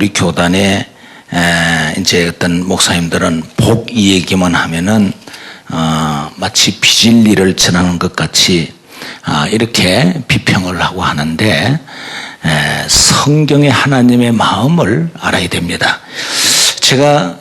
우리 교단에 이제 어떤 목사님들은 복 얘기만 하면은 마치 비진리를 전하는 것 같이 이렇게 비평을 하고 하는데 성경의 하나님의 마음을 알아야 됩니다. 제가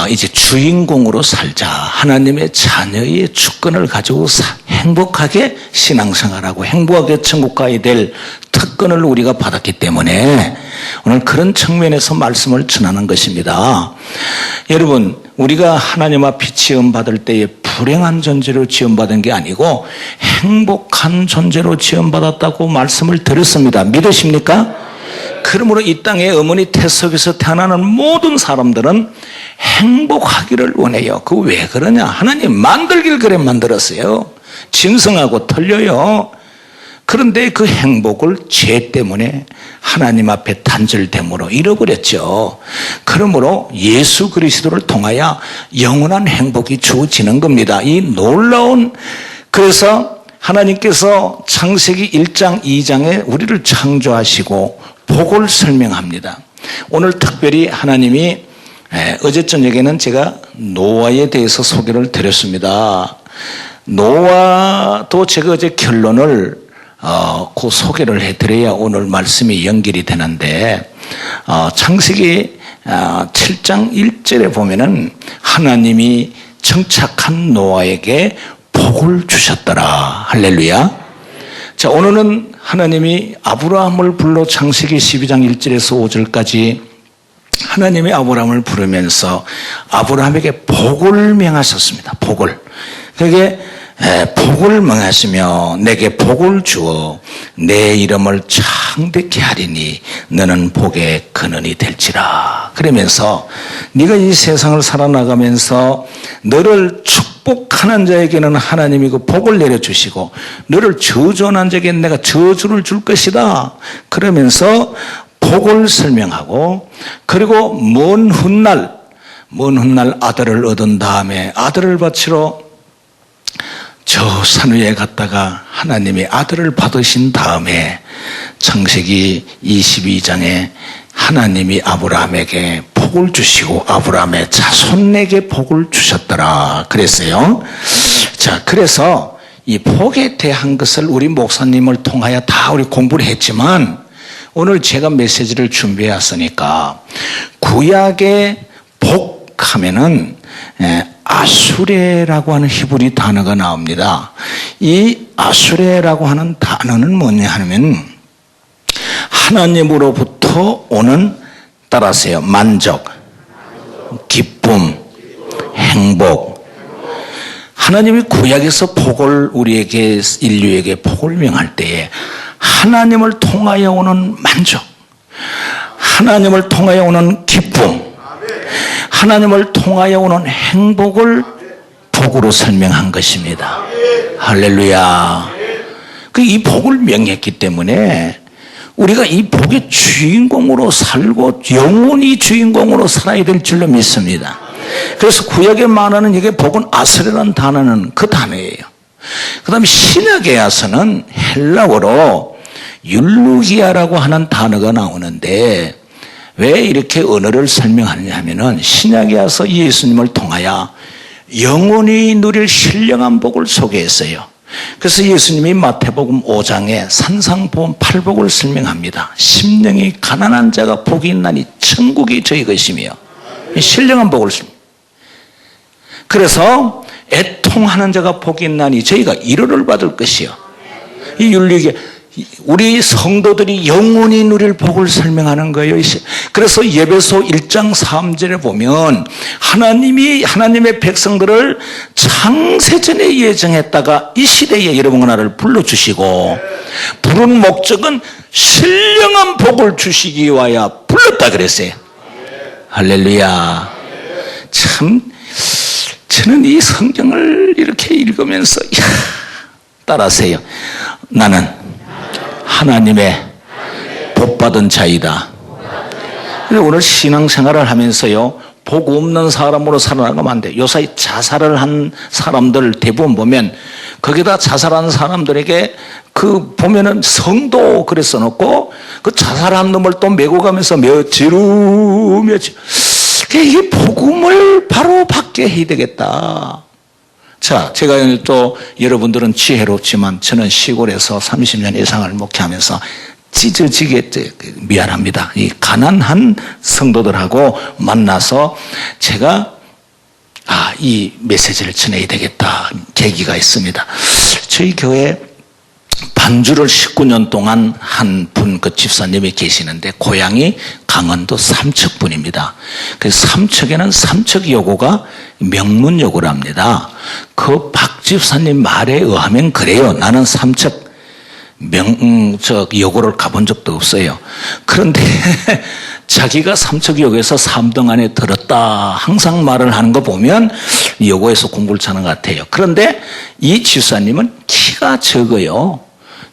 이제 주인공으로 살자, 하나님의 자녀의 주권을 가지고 행복하게 신앙생활하고 행복하게 천국 가야 될 특권을 우리가 받았기 때문에 오늘 그런 측면에서 말씀을 전하는 것입니다. 여러분, 우리가 하나님 앞에 지음받을 때에 불행한 존재로 지음받은 게 아니고 행복한 존재로 지음받았다고 말씀을 드렸습니다. 믿으십니까? 그러므로 이 땅에 어머니 태석에서 태어나는 모든 사람들은 행복하기를 원해요. 그 왜 그러냐? 하나님 만들길 그래 만들었어요. 진성하고 틀려요. 그런데 그 행복을 죄 때문에 하나님 앞에 단절됨으로 잃어버렸죠. 그러므로 예수 그리스도를 통하여 영원한 행복이 주어지는 겁니다. 이 놀라운, 그래서 하나님께서 창세기 1장 2장에 우리를 창조하시고 복을 설명합니다. 오늘 특별히 하나님이 어제 저녁에는 제가 노아에 대해서 소개를 드렸습니다. 노아도 제가 어제 결론을 그 소개를 해드려야 오늘 말씀이 연결이 되는데 창세기 7장 1절에 보면은 하나님이 정착한 노아에게 복을 주셨더라. 할렐루야. 자, 오늘은 하나님이 아브라함을 불러 창세기 12장 1절에서 5절까지 하나님이 아브라함을 부르면서 아브라함에게 복을 명하셨습니다. 복을. 그게 복을 명하시며 내게 복을 주어 내 이름을 창대케 하리니 너는 복의 근원이 될지라. 그러면서 네가 이 세상을 살아나가면서 너를 축복하는 자에게는 하나님이 그 복을 내려주시고 너를 저주하는 자에게는 내가 저주를 줄 것이다. 그러면서 복을 설명하고, 그리고 먼 훗날 아들을 얻은 다음에 아들을 바치러 저 산 위에 갔다가 하나님이 아들을 받으신 다음에 창세기 22장에 하나님이 아브라함에게 복을 주시고 아브라함의 자손에게 복을 주셨더라 그랬어요. 자, 그래서 이 복에 대한 것을 우리 목사님을 통하여 다 우리 공부를 했지만 오늘 제가 메시지를 준비해 왔으니까 구약의 복 하면은 아수레라고 하는 히브리 단어가 나옵니다. 이 아수레라고 하는 단어는 뭐냐 하면 하나님으로부터 오는, 따라하세요, 만족, 기쁨, 행복. 하나님이 구약에서 복을 우리에게, 인류에게 복을 명할 때에 하나님을 통하여 오는 만족, 하나님을 통하여 오는 기쁨, 하나님을 통하여 오는 행복을 복으로 설명한 것입니다. 할렐루야. 이 복을 명했기 때문에 우리가 이 복의 주인공으로 살고 영원히 주인공으로 살아야 될 줄로 믿습니다. 그래서 구약에 말하는 이게 복은 아스레라는 단어는 그 단어예요. 그 다음에 신약에 와서는 헬라어로 율루기아라고 하는 단어가 나오는데 왜 이렇게 언어를 설명하느냐 하면은 신약에 와서 예수님을 통하여 영원히 누릴 신령한 복을 소개했어요. 그래서 예수님이 마태복음 5장에 산상보험 8복을 설명합니다. 심령이 가난한 자가 복이 있나니 천국이 저희 것이며, 신령한 복을 설명합니다. 그래서 애통하는 자가 복이 있나니 저희가 위로를 받을 것이요. 이 율리기, 우리 성도들이 영원히 누릴 복을 설명하는 거예요. 그래서 예배소 1장 3절에 보면 하나님이 하나님의 백성들을 창세전에 예정했다가 이 시대에 여러분 나를 불러주시고, 부른 목적은 신령한 복을 주시기 위하여 불렀다 그랬어요. 할렐루야. 참 저는 이 성경을 이렇게 읽으면서 따라하세요. 나는 하나님의 복받은 자이다. 오늘 신앙생활을 하면서요, 복 없는 사람으로 살아나가면 안 돼. 요사이 자살을 한 사람들 대부분 보면 거기다 자살한 사람들에게 그 보면은 성도 그래 써놓고 그 자살한 놈을 또 메고 가면서 며칠 이게 복음을 바로 받게 해야 되겠다. 자, 제가 또 여러분들은 지혜롭지만 저는 시골에서 30년 이상을 목회하면서 찢어지게 미안합니다. 이 가난한 성도들하고 만나서 제가 이 메시지를 전해야 되겠다 계기가 있습니다. 저희 교회 반주를 19년 동안 한 분 그 집사님이 계시는데 고향이 강원도 삼척분입니다. 그래서 삼척에는 삼척여고가 명문여고랍니다. 그 박 집사님 말에 의하면 그래요. 나는 삼척 여고를 가본 적도 없어요. 그런데 자기가 삼척여고에서 3등 안에 들었다 항상 말을 하는 거 보면 여고에서 공부를 차는 것 같아요. 그런데 이 집사님은 키가 적어요.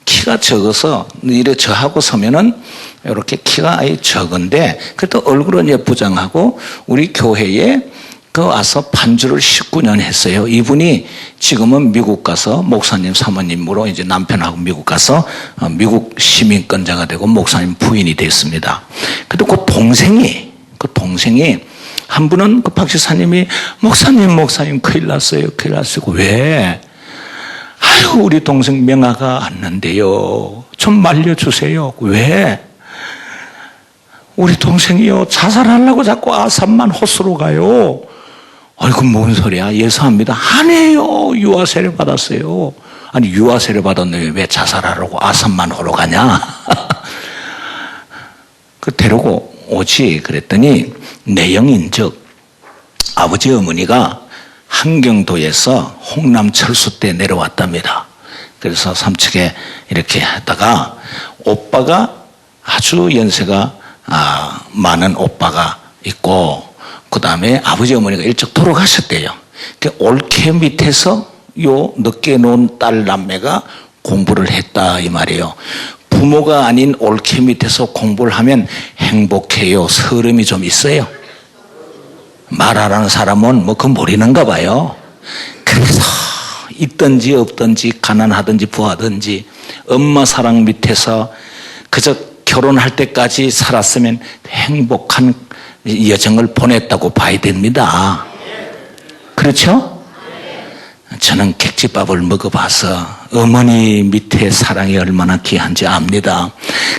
키가 적어서 이래 저하고 서면은 이렇게 키가 아예 적은데 그래도 얼굴은 예쁘장하고 우리 교회에 와서 반주를 19년 했어요. 이분이 지금은 미국 가서 목사님 사모님으로 이제 남편하고 미국 가서 미국 시민권자가 되고 목사님 부인이 됐습니다. 그래도 그 동생이 한 분은 그 박 지사님이 목사님 큰일 났어요. 왜? 아유, 우리 동생 명아가 왔는데요. 좀 말려주세요. 왜? 우리 동생이요. 자살하려고 자꾸 아산만 호수로 가요. 아이고, 뭔 소리야. 예수합니다. 아니에요. 유아세례 받았어요. 아니, 유아세례 받았는데 왜 자살하려고 아산만 호로 가냐? 그 데리고 오지. 그랬더니 내영인즉 아버지 어머니가 한경도에서 홍남철수 때 내려왔답니다. 그래서 삼척에 이렇게 하다가 오빠가 아주 연세가 많은 오빠가 있고 그 다음에 아버지 어머니가 일찍 돌아가셨대요. 올케 밑에서 요 늦게 놓은 딸 남매가 공부를 했다 이 말이에요. 부모가 아닌 올케 밑에서 공부를 하면 행복해요. 서름이 좀 있어요. 말하라는 사람은 뭐 그건 모르는가 봐요. 그래서 있든지 없든지 가난하든지 부하든지 엄마 사랑 밑에서 그저 결혼할 때까지 살았으면 행복한 여정을 보냈다고 봐야 됩니다. 그렇죠? 저는 객집밥을 먹어봐서 어머니 밑에 사랑이 얼마나 귀한지 압니다.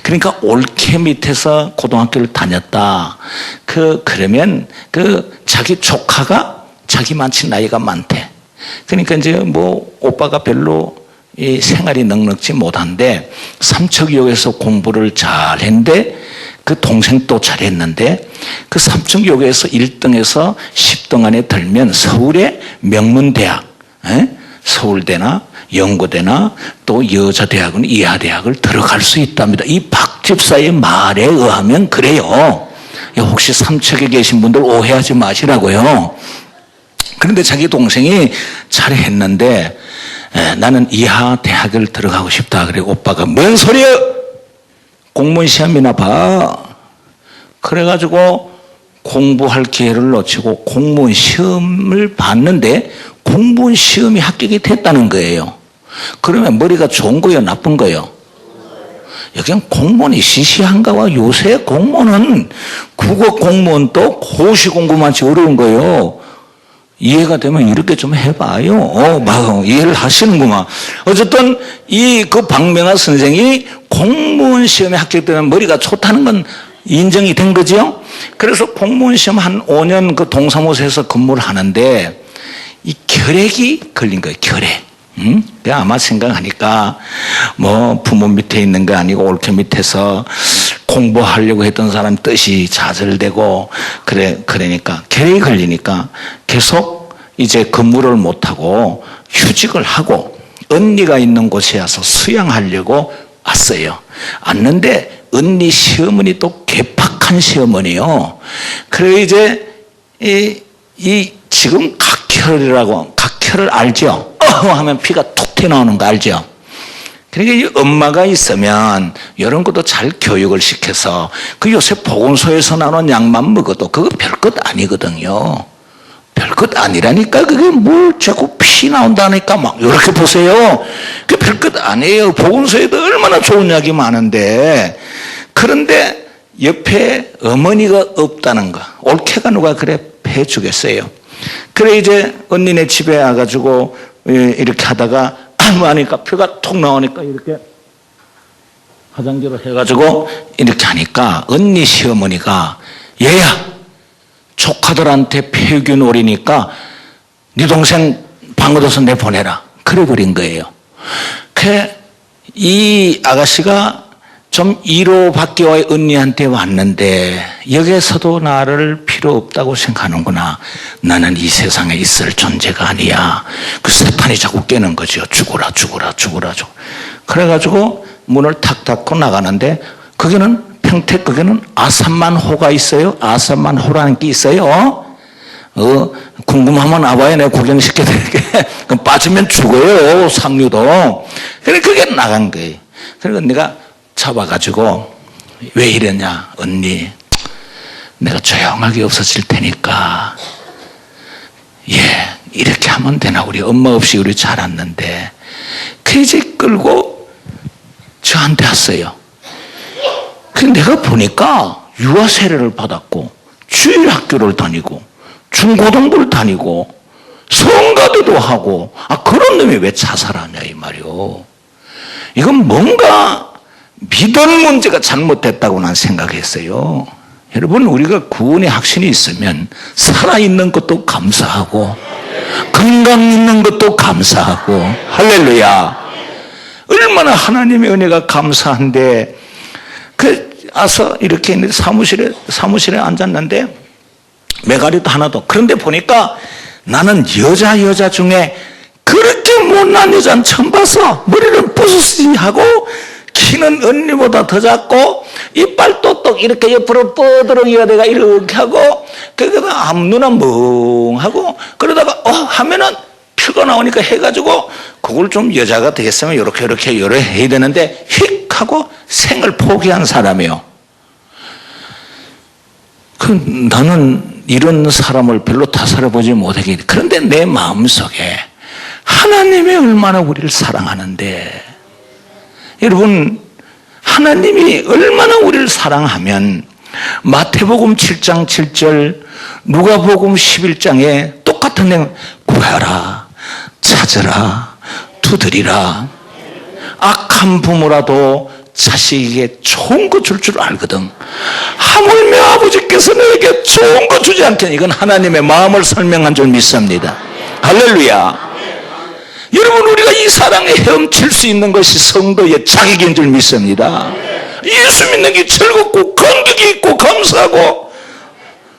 그러니까 올케 밑에서 고등학교를 다녔다. 그러면 자기 조카가 자기만치 나이가 많대. 그러니까 이제 뭐 오빠가 별로 이 생활이 넉넉지 못한데 삼척여고에서 공부를 잘했는데 그 동생도 잘했는데 그 삼척여고에서 1등에서 10등 안에 들면 서울의 명문대학, 서울대나 연고대나 또 여자대학은 이하대학을 들어갈 수 있답니다. 이 박 집사의 말에 의하면 그래요. 혹시 삼척에 계신 분들 오해하지 마시라고요. 그런데 자기 동생이 잘했는데 나는 이하대학을 들어가고 싶다. 그래 오빠가 뭔 소리야? 공무원 시험이나 봐. 그래가지고 공부할 기회를 놓치고 공무원 시험을 봤는데 공무원 시험이 합격이 됐다는 거예요. 그러면 머리가 좋은 거예요? 나쁜 거예요? 그냥 공무원이 시시한가와 요새 공무원은 국어 공무원도 고시 공부만치 어려운 거예요. 이해가 되면 이렇게 좀 해봐요. 막 이해를 하시는구만. 어쨌든 그 박명아 선생이 공무원 시험에 합격되면 머리가 좋다는 건 인정이 된 거죠. 그래서 공무원 시험 한 5년 그 동사무소에서 근무를 하는데 이 결핵이 걸린 거예요. 결핵. 아마 생각하니까 뭐 부모 밑에 있는 거 아니고 올케 밑에서 공부하려고 했던 사람 뜻이 좌절되고 그러니까 결핵이 걸리니까 계속 이제 근무를 못하고 휴직을 하고 언니가 있는 곳에 와서 수양하려고 왔어요. 왔는데 언니 시어머니 또 괴팍한 시어머니요. 그래 이제 지금 각혈을 알죠? 하면 피가 툭 튀어나오는 거 알죠? 그러니까 이 엄마가 있으면 이런 것도 잘 교육을 시켜서 요새 보건소에서 나오는 약만 먹어도 그거 별것 아니거든요. 별것 아니라니까. 그게 뭘 자꾸 피 나온다니까 막 이렇게 보세요. 그 별것 아니에요. 복음서에도 얼마나 좋은 이야기 많은데. 그런데 옆에 어머니가 없다는 거. 올케가 누가 그래 해주겠어요. 그래 이제 언니네 집에 와가지고 이렇게 하다가 하니까 피가 톡 나오니까 이렇게 화장지로 해가지고 이렇게 하니까 언니 시어머니가 얘야 조카들한테 폐균 오리니까 네 동생 방 얻어서 내보내라 그래 버린 거예요. 이 아가씨가 좀 1호 밖에 언니한테 왔는데 여기에서도 나를 필요 없다고 생각하는구나. 나는 이 세상에 있을 존재가 아니야. 그 사탄이 자꾸 깨는 거죠. 죽어라 죽어라 죽어라 죽어라. 그래가지고 문을 탁 닫고 나가는데 거기는 평택 거기는 아산만호가 있어요. 아산만호라는 게 있어요. 궁금하면 와봐야 내가 구경시켜드릴게. 그럼 빠지면 죽어요. 상류도. 그래 그게 나간 거예요. 그리고 내가 잡아가지고 왜 이러냐. 언니 내가 조용하게 없어질 테니까 이렇게 하면 되나. 우리 엄마 없이 우리 자랐는데. 그 이제 끌고 저한테 왔어요. 그 내가 보니까 유아 세례를 받았고 주일 학교를 다니고 중고등부를 다니고 성가대도 하고 그런 놈이 왜 자살하냐 이 말이요. 이건 뭔가 믿음 문제가 잘못됐다고 난 생각했어요. 여러분 우리가 구원의 확신이 있으면 살아있는 것도 감사하고 건강 있는 것도 감사하고 할렐루야. 얼마나 하나님의 은혜가 감사한데. 와서 이렇게 사무실에 앉았는데 메가리도 하나도. 그런데 보니까 나는 여자 중에 그렇게 못난 여자는 처음 봐서 머리를 부스스히 하고 키는 언니보다 더 작고 이빨 똑똑 이렇게 옆으로 뻗어덩이가 내가 이렇게 하고 그러다가 앞눈은 멍하고 그러다가 하면은 피가 나오니까 해가지고 그걸 좀 여자가 되겠으면 이렇게 해야 되는데 휙 하고 생을 포기한 사람이요. 나는 이런 사람을 별로 타살해보지 못하겠는데 그런데 내 마음속에 하나님이 얼마나 우리를 사랑하는데. 여러분 하나님이 얼마나 우리를 사랑하면 마태복음 7장 7절 누가복음 11장에 똑같은 내용 구하라 찾으라 두드리라. 악한 부모라도 자식에게 좋은 거 줄 줄 알거든. 하물며 아버지께서 너에게 좋은 거 주지 않겠니. 이건 하나님의 마음을 설명한 줄 믿습니다. 할렐루야. 여러분 우리가 이 사랑에 헤엄칠 수 있는 것이 성도의 자격인 줄 믿습니다. 예수 믿는 게 즐겁고 감격이 있고 감사하고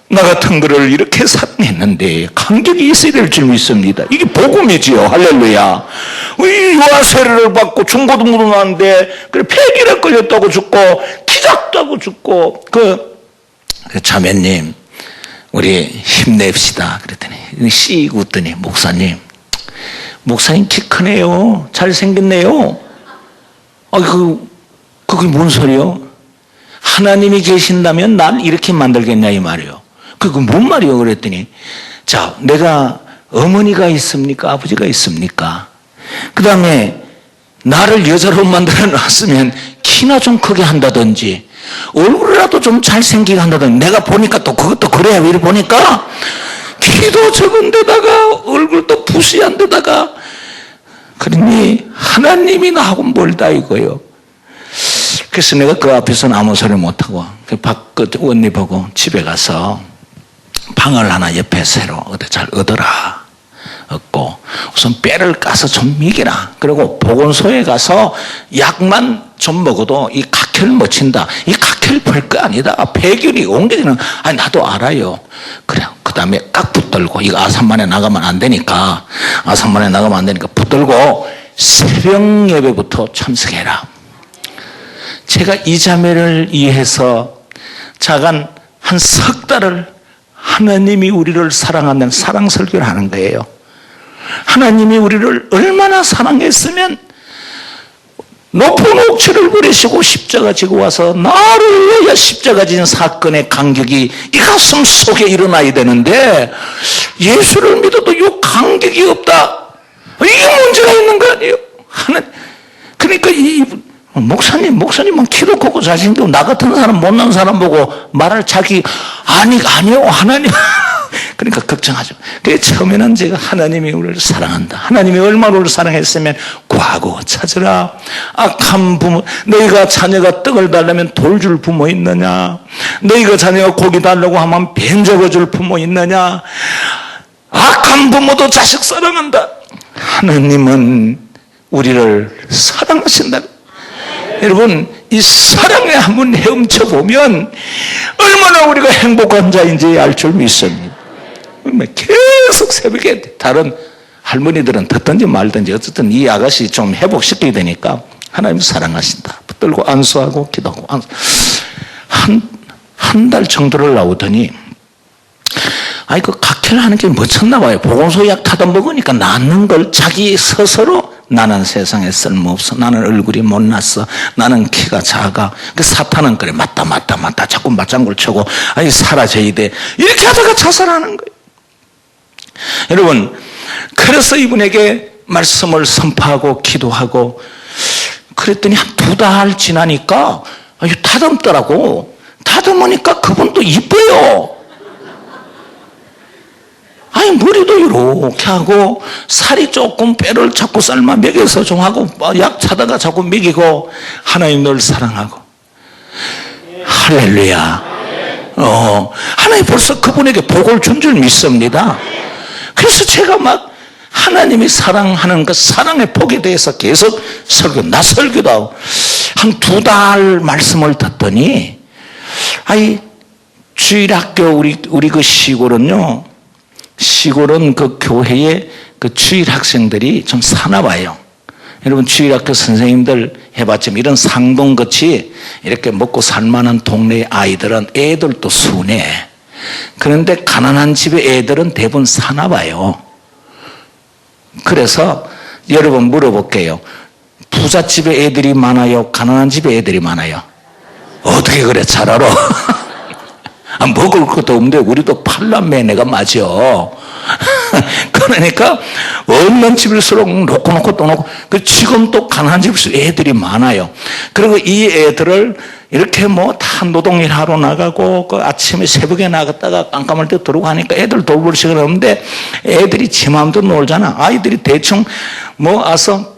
나 같은 거를 이렇게 사랑했는데 감격이 있어야 될 줄 믿습니다. 이게 복음이지요. 할렐루야. 유아 세례를 받고 중고등부로 나왔는데 그래 폐기를 걸렸다고 죽고 기적다고 죽고 그 자매님 우리 힘냅시다 그랬더니 씩 웃더니 목사님 키 크네요. 잘생겼네요. 그게 뭔 소리요? 하나님이 계신다면 날 이렇게 만들겠냐 이 말이요. 그게 뭔 말이요? 그랬더니 자 내가 어머니가 있습니까? 아버지가 있습니까? 그 다음에 나를 여자로 만들어 놨으면 키나 좀 크게 한다든지 얼굴이라도 좀 잘생기게 한다든지. 내가 보니까 또 그것도 그래야 왜 보니까 키도 적은 데다가 얼굴도 부시한 데다가 그러니 하나님이 나하고 멀다 이거요. 그래서 내가 그 앞에서는 아무 소리 못하고 밖 언니 보고 집에 가서 방을 하나 옆에 새로 어디 잘 얻어라. 얻고 우선 뼈를 까서 좀 먹이라. 그리고 보건소에 가서 약만 좀 먹어도 이 각혈 못 친다. 이 각혈 별거 아니다. 폐균이 옮겨지는. 나도 알아요. 그래. 그 다음에 딱 붙들고 이거 아산만에 나가면 안 되니까 붙들고 새벽 예배부터 참석해라. 제가 이 자매를 위해서 자간 한 석 달을 하나님이 우리를 사랑한다는 사랑 설교를 하는 거예요. 하나님이 우리를 얼마나 사랑했으면 높은 옥체를 버리시고 십자가 지고 와서 나를 위하여 십자가 진 사건의 간격이 이 가슴 속에 일어나야 되는데 예수를 믿어도 이 간격이 없다. 이게 문제가 있는 거 아니에요? 그러니까 이 목사님은 키도 크고 잘생기고 나 같은 사람 못난 사람 보고 말할 아니요 하나님. 그러니까 걱정하죠. 그래 처음에는 제가 하나님이 우리를 사랑한다. 하나님이 얼마나 우리를 사랑했으면 구하고 찾으라. 악한 부모, 너희가 자녀가 떡을 달라면 돌 줄 부모 있느냐? 너희가 자녀가 고기 달라고 하면 뱀 접어줄 부모 있느냐? 악한 부모도 자식 사랑한다. 하나님은 우리를 사랑하신다. 여러분 이 사랑에 한번 헤엄쳐 보면 얼마나 우리가 행복한 자인지 알 줄 믿습니다. 계속 새벽에 다른 할머니들은 듣든지 말든지 어쨌든 이 아가씨 좀 회복시켜야 되니까 하나님 사랑하신다 붙들고 안수하고 기도하고 한 달 정도를 나오더니 그 각혈하는 게 멋졌나 봐요. 보건소 약 타다 먹으니까 낫는 걸 자기 스스로 나는 세상에 쓸모없어. 나는 얼굴이 못났어. 나는 키가 작아. 그 사탄은 그래. 맞다. 자꾸 맞장구를 쳐고, 사라져야 돼. 이렇게 하다가 자살하는 거예요. 여러분, 그래서 이분에게 말씀을 선포하고 기도하고, 그랬더니 한 2달 지나니까, 다듬더라고. 다듬으니까 그분도 이뻐요. 머리도 이렇게 하고 살이 조금 뼈를 자꾸 삶아 먹여서 좀 하고 약 차다가 자꾸 먹이고 하나님 널 사랑하고 할렐루야. 하나님 벌써 그분에게 복을 준 줄 믿습니다. 그래서 제가 막 하나님이 사랑하는 그 사랑의 복에 대해서 계속 설교도 하고 한 2달 말씀을 듣더니 주일학교 우리 그 시골은 그 교회에 그 주일 학생들이 좀 사나 봐요. 여러분 주일학교 선생님들 해봤지만 이런 상동같이 이렇게 먹고 살만한 동네의 아이들은 애들도 순해. 그런데 가난한 집의 애들은 대부분 사나 봐요. 그래서 여러분 물어볼게요. 부잣집의 애들이 많아요? 가난한 집의 애들이 많아요? 어떻게 그래 잘 알아? 먹을 것도 없는데 우리도 팔남매네가 맞아. 그러니까 없는 집일수록 놓고 또 놓고 지금 또 가난한 집일수록 애들이 많아요. 그리고 이 애들을 이렇게 다 노동일 하러 나가고 아침에 새벽에 나갔다가 깜깜할 때 들어오고 하니까 애들 돌볼 시간 없는데 애들이 지 마음대로 놀잖아. 아이들이 대충 와서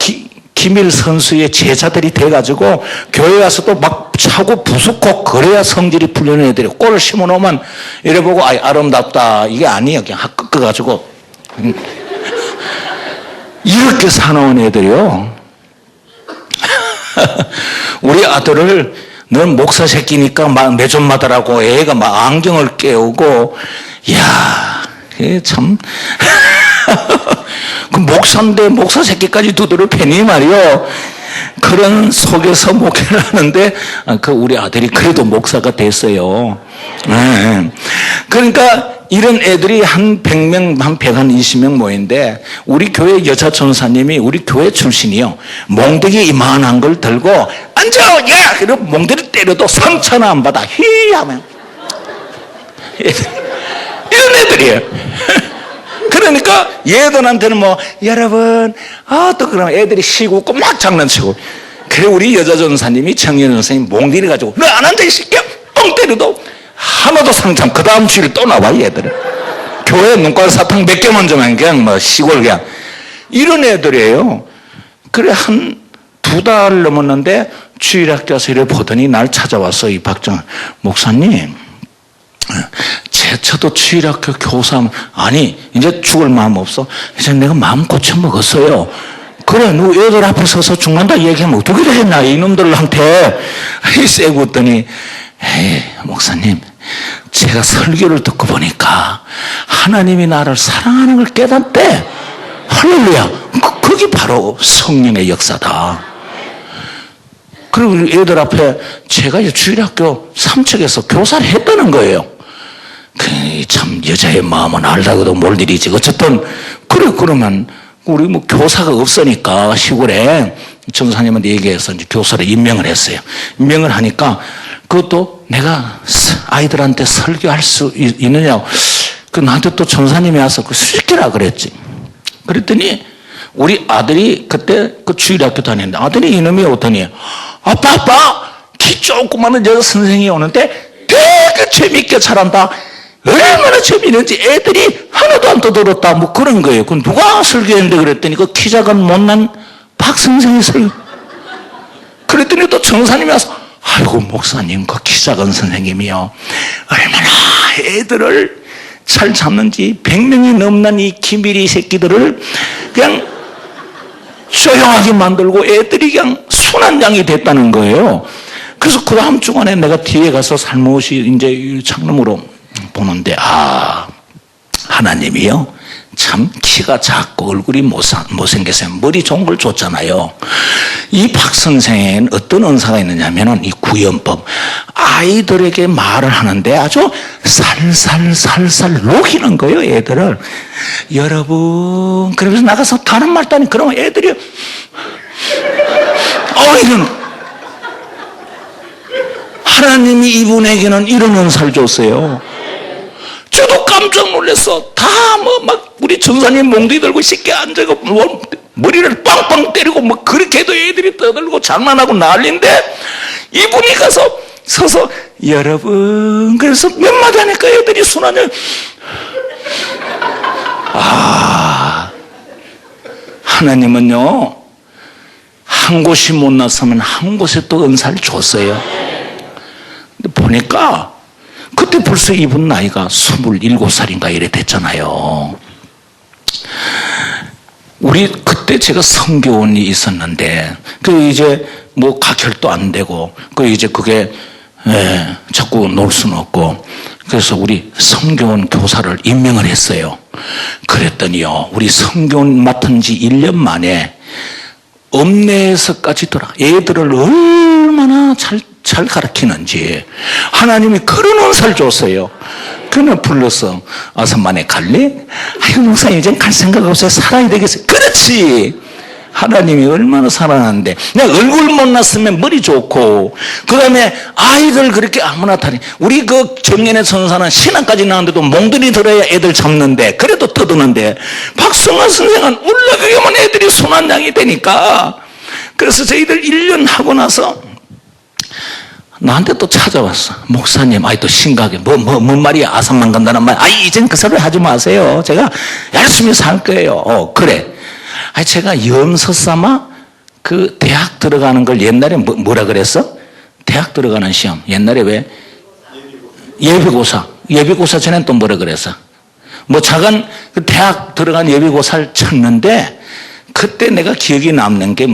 김일 선수의 제자들이 돼가지고 교회 와서 또 막 차고 부수고 그래야 성질이 풀리는 애들이 꼴을 심어놓으면 이래 보고 아름답다 이게 아니에요. 그냥 꺾어가지고 이렇게 사나운 애들이요. 우리 아들을 넌 목사 새끼니까 매좀 맞으라고 애가 막 안경을 깨우고 참 그 목사인데 목사 새끼까지 두드려 패니 말이요. 그런 속에서 목회를 하는데 우리 아들이 그래도 목사가 됐어요. 그러니까 이런 애들이 한 100명, 한 120명 모인데 우리 교회 여자 전사님이 우리 교회 출신이요. 몽둥이 이만한 걸 들고 앉아! 야! 그리고 몽둥이 때려도 상처나 안 받아. 휘! 하면 이런 애들이에요. 그러니까 얘들한테는 여러분 또 그러면 애들이 쉬고 웃고 막 장난치고 그래 우리 여자 전사님이 청년 선생님 몽둥이 가지고 너 안 앉아 이 새끼야 뻥 때려도 하나도 상처 그 다음 주일 또 나와 얘들은 교회 눈깔 사탕 몇 개만 주면 그냥 시골 그냥 이런 애들이에요. 그래 한 2달 넘었는데 주일학교에서 이래 보더니 날 찾아왔어. 이 박정 목사님 저도 주일학교 교사하면 아니 이제 죽을 마음 없어. 이제 내가 마음 고쳐 먹었어요. 그래 너 애들 앞에 서서 죽는다 얘기하면 어떻게 되겠나 이놈들한테 세고 웃더니 에이 목사님 제가 설교를 듣고 보니까 하나님이 나를 사랑하는 걸 깨닫대. 할렐루야. 그게 바로 성령의 역사다. 그리고 애들 앞에 제가 주일학교 삼척에서 교사를 했다는 거예요. 참 여자의 마음은 알다가도 몰 일이지. 어쨌든 그러면 우리 뭐 교사가 없으니까 시골에 전사님한테 얘기해서 이제 교사를 임명을 했어요. 임명을 하니까 그것도 내가 아이들한테 설교할 수 있느냐고. 그 나한테 또 전사님이 와서 그 시키라 그랬지. 그랬더니 우리 아들이 그때 그 주일학교 다녔는데 아들이 이놈이 오더니 아빠 키 조그마한 여자 선생님이 오는데 되게 재밌게 잘한다. 얼마나 재미있는지 애들이 하나도 안 떠들었다. 뭐 그런 거예요. 그건 누가 설교했는데 그랬더니 그 키 작은 못난 박 선생이 설교. 그랬더니 또 전사님이 와서 아이고 목사님 그 키 작은 선생님이요 얼마나 애들을 잘 잡는지 100명이 넘는 이 기밀이 새끼들을 그냥 조용하게 만들고 애들이 그냥 순한 양이 됐다는 거예요. 그래서 그 다음 주간에 내가 뒤에 가서 살못이 이제 창문으로 보는데 하나님이요 참 키가 작고 얼굴이 못생겼어요. 머리 좋은 걸 줬잖아요. 이 박 선생에는 어떤 은사가 있느냐면은 이 구연법 아이들에게 말을 하는데 아주 살살 녹이는 거예요. 애들을 여러분 그러면서 나가서 다른 말도 아니 그러면 애들이 이런 하나님이 이분에게는 이런 은사를 줬어요. 저도 깜짝 놀랐어. 다 막 우리 전사님 몽둥이 들고 쉽게 앉아고 머리를 빵빵 때리고 뭐 그렇게 해도 애들이 떠들고 장난하고 난리인데 이분이 가서 서서 여러분 그래서 몇 마디 하니까 애들이 순하냐. 하나님은요 한 곳이 못 났으면 한 곳에 또 은사를 줬어요. 근데 보니까 그때 벌써 이분 나이가 27살인가 이래 됐잖아요. 우리 그때 제가 성교원이 있었는데 그 이제 뭐 가결도 안 되고 그 이제 그게 자꾸 놀 수는 없고 그래서 우리 성교원 교사를 임명을 했어요. 그랬더니요 우리 성교원 맡은 지 1년 만에 읍내에서까지 돌아 애들을 얼마나 잘 가르치는지 하나님이 그런 은사를 줬어요. 그날 불러서 아산만에 갈래? 아이고 목사님 이제 갈 생각 없어요. 살아야 되겠어요. 그렇지. 하나님이 얼마나 사랑하는데 내가 얼굴 못났으면 머리 좋고 그 다음에 아이들 그렇게 아무나 타니 우리 그 정년의 선사는 신앙까지 나왔는데도 몽둥이 들어야 애들 잡는데 그래도 떠드는데 박성환 선생은 올라가기만 애들이 순한 양이 되니까 그래서 저희들 1년 하고 나서 나한테 또 찾아왔어. 목사님, 또 심각해. 뭔 말이야? 아산만 간다는 말. 이젠 그 소리 하지 마세요. 제가 열심히 살 거예요. 그래. 제가 염소 삼아 그 대학 들어가는 걸 옛날에 뭐라 그랬어? 대학 들어가는 시험. 옛날에 왜? 예비고사. 예비고사 전엔 또 뭐라 그랬어? 뭐 작은 그 대학 들어간 예비고사를 쳤는데 그때 내가 기억이 남는 게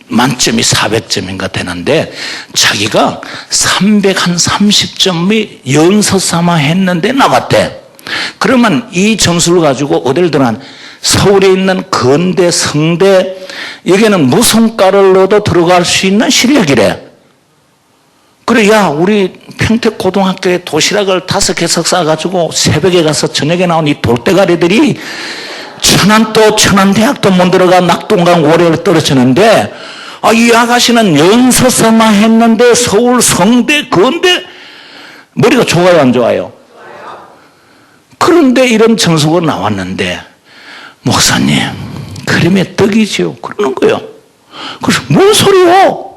만점이 400점인가 되는데 자기가 330점이 연서 삼아 했는데 나갔대. 그러면 이 점수를 가지고 어딜 들어간 서울에 있는 건대, 성대 여기는 무송과를 넣어도 들어갈 수 있는 실력이래. 그래 야 우리 평택고등학교에 도시락을 5개 싸가지고 새벽에 가서 저녁에 나온 이 돌대가리들이 천안대학도 못 들어가 낙동강 고래를 떨어지는데 이 아가씨는 연서삼아 했는데 서울 성대 건대 머리가 좋아요 안 좋아요? 그런데 이런 점수가 나왔는데 목사님 그림의 떡이지요 그러는 거예요. 그래서 뭔 소리요?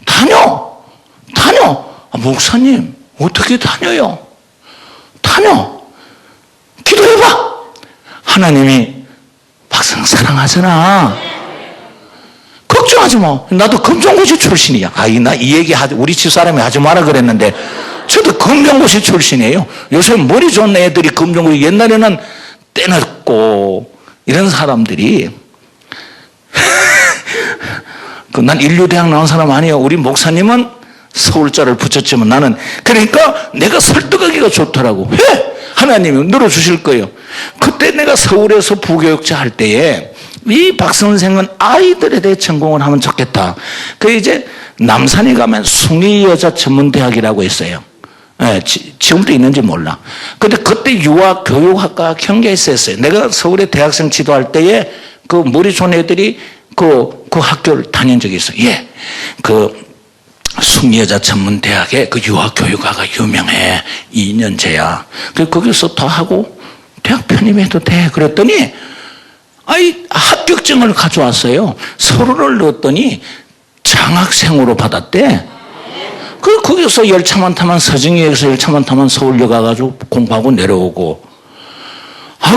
다녀 목사님 어떻게 다녀요? 다녀 기도해봐. 하나님이 박성 사랑하잖아. 걱정하지 마. 나도 검정고시 출신이야. 나 이 얘기 우리 집 사람이 하지 마라 그랬는데 저도 검정고시 출신이에요. 요새 머리 좋은 애들이 검정고시 옛날에는 떼넣고 이런 사람들이 난 인류대학 나온 사람 아니에요. 우리 목사님은 서울자를 붙였지만 나는 그러니까 내가 설득하기가 좋더라고. 해! 하나님이 늘어주실 거예요. 그때 내가 서울에서 부교육자 할 때에 이 박 선생은 아이들에 대해 전공을 하면 좋겠다. 그 이제 남산에 가면 숭이 여자 전문대학이라고 있어요. 예, 지금도 있는지 몰라. 근데 그때 유아교육학과 경계에 있었어요. 내가 서울에 대학생 지도할 때에 그 머리 좋은 애들이 그 학교를 다닌 적이 있어요. 예. 숙여자전문대학에 그 유아교육학과 유명해. 2년제야. 거기서 더 하고 대학 편입해도 돼. 그랬더니 합격증을 가져왔어요. 서류를 넣었더니 장학생으로 받았대. 거기서 열차만 타면 서정역에서 열차만 타면 서울역 가가지고 공부하고 내려오고.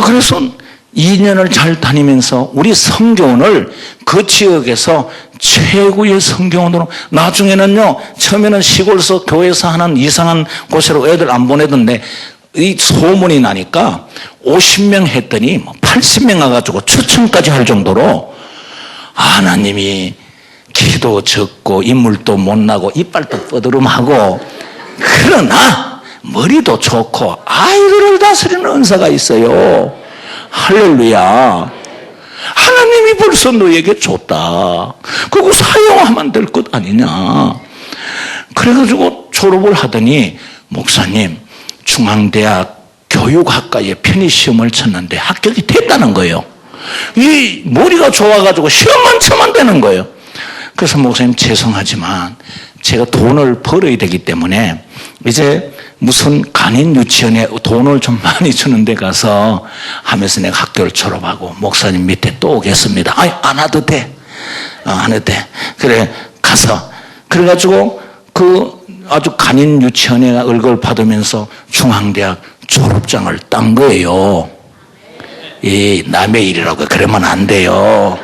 그래서 2년을 잘 다니면서 우리 성교원을 그 지역에서 최고의 성교원으로, 나중에는요, 처음에는 시골에서 교회에서 하는 이상한 곳으로 애들 안 보내던데, 이 소문이 나니까 50명 했더니 80명 와가지고 추천까지 할 정도로 하나님이 키도 적고 인물도 못나고 이빨도 뻐드름하고, 그러나 머리도 좋고 아이들을 다스리는 은사가 있어요. 할렐루야. 하나님이 벌써 너에게 줬다. 그거 사용하면 될 것 아니냐. 그래가지고 졸업을 하더니 목사님, 중앙대학 교육학과에 편입시험을 쳤는데 합격이 됐다는 거예요. 이 머리가 좋아가지고 시험만 쳐만 되는 거예요. 그래서 목사님, 죄송하지만 제가 돈을 벌어야 되기 때문에 이제 무슨 간인 유치원에 돈을 좀 많이 주는 데 가서 하면서 내가 학교를 졸업하고 목사님 밑에 또 오겠습니다. 안 와도 돼. 안 해도 돼. 그래, 가서. 그래가지고 아주 간인 유치원에 얼굴 받으면서 중앙대학 졸업장을 딴 거예요. 이 남의 일이라고 그러면 안 돼요.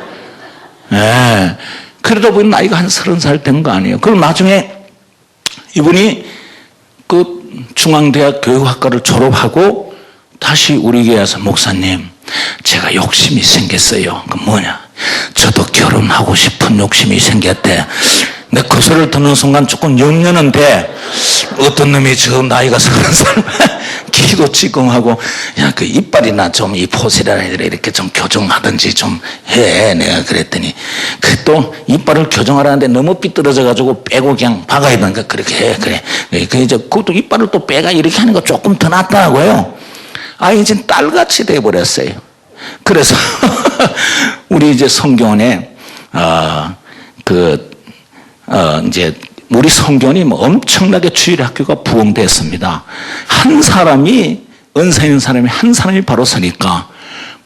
예. 그러다 보니 나이가 한 30살 된 거 아니에요. 그럼 나중에 이분이 중앙대학 교육학과를 졸업하고 다시 우리 교회에 와서 목사님, 제가 욕심이 생겼어요. 그 뭐냐? 저도 결혼하고 싶은 욕심이 생겼대. 근데 그 소리를 듣는 순간 조금 염려는 돼. 어떤 놈이 저 나이가 30살 키도 찌끔하고, 야, 그 이빨이나 좀 이 포세라나 이렇게 좀 교정하든지 좀 해. 내가 그랬더니 또 이빨을 교정하라는데 너무 삐뚤어져 가지고 빼고 그냥 박아야 되니까 그렇게 해. 그래. 이제 그것도 이빨을 또 빼가 이렇게 하는 거 조금 더 낫더라고요. 이제 딸같이 돼버렸어요. 그래서 우리 이제 성교원에 이제 우리 성교원이 엄청나게 주일 학교가 부흥됐습니다. 한 사람이, 은사 있는 사람이 한 사람이 바로 서니까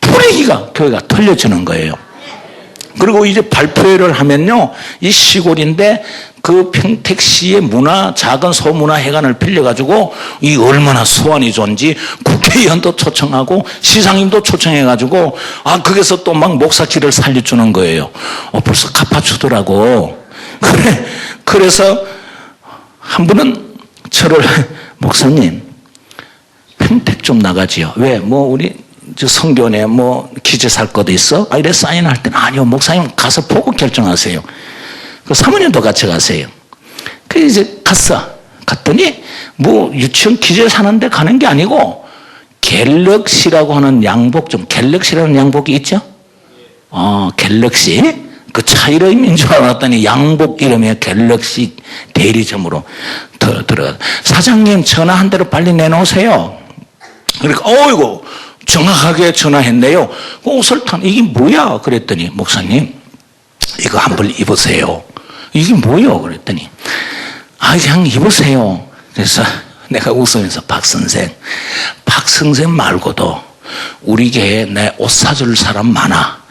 분위기가, 교회가 틀려지는 거예요. 그리고 이제 발표회를 하면요, 이 시골인데 그 평택시의 작은 소문화회관을 빌려가지고 이 얼마나 소환이 좋은지 국회의원도 초청하고 시장님도 초청해가지고 거기서 또 막 목사길을 살려주는 거예요. 벌써 갚아주더라고. 그래서 한 분은 저를, 목사님, 평택 좀 나가지요. 왜? 우리 성교원에 기재 살 것도 있어? 이래 사인할 때는 아니요. 목사님 가서 보고 결정하세요. 사모님도 같이 가세요. 이제 갔더니 유치원 기재 사는데 가는 게 아니고 갤럭시라고 하는 양복점, 갤럭시라는 양복이 있죠? 갤럭시. 그 차 이름인 줄 알았더니 양복 이름이 갤럭시 대리점으로 들어가. 사장님, 전화 한 대로 빨리 내놓으세요. 그러니까 어이구, 정확하게 전화했네요. 옷을 이게 뭐야? 그랬더니 목사님, 이거 한번 입으세요. 이게 뭐요? 그랬더니 그냥 입으세요. 그래서 내가 웃으면서 박 선생 말고도 우리 교회에 내 옷 사줄 사람 많아.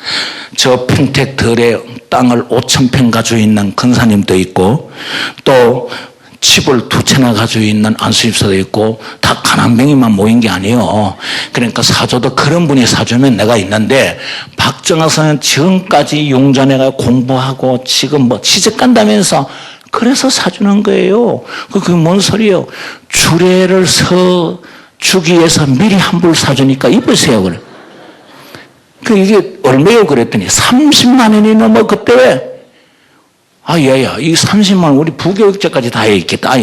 저 평택 덜의 땅을 5,000평 가지고 있는 근사님도 있고, 또 집을 2채나 가지고 있는 안수집사도 있고, 다 가난뱅이만 모인 게 아니에요. 그러니까 사줘도 그런 분이 사주면 내가 있는데, 박정아 선생은 지금까지 용전회가 공부하고 지금 취직 간다면서 그래서 사주는 거예요. 그게 뭔 소리예요? 주례를 주기 위해서 미리 한 불 사주니까 입으세요. 그래. 이게 얼마요? 그랬더니 30만 원이 넘어. 그때 야야, 이 30만 원 우리 부교육자까지 다 해 있겠다.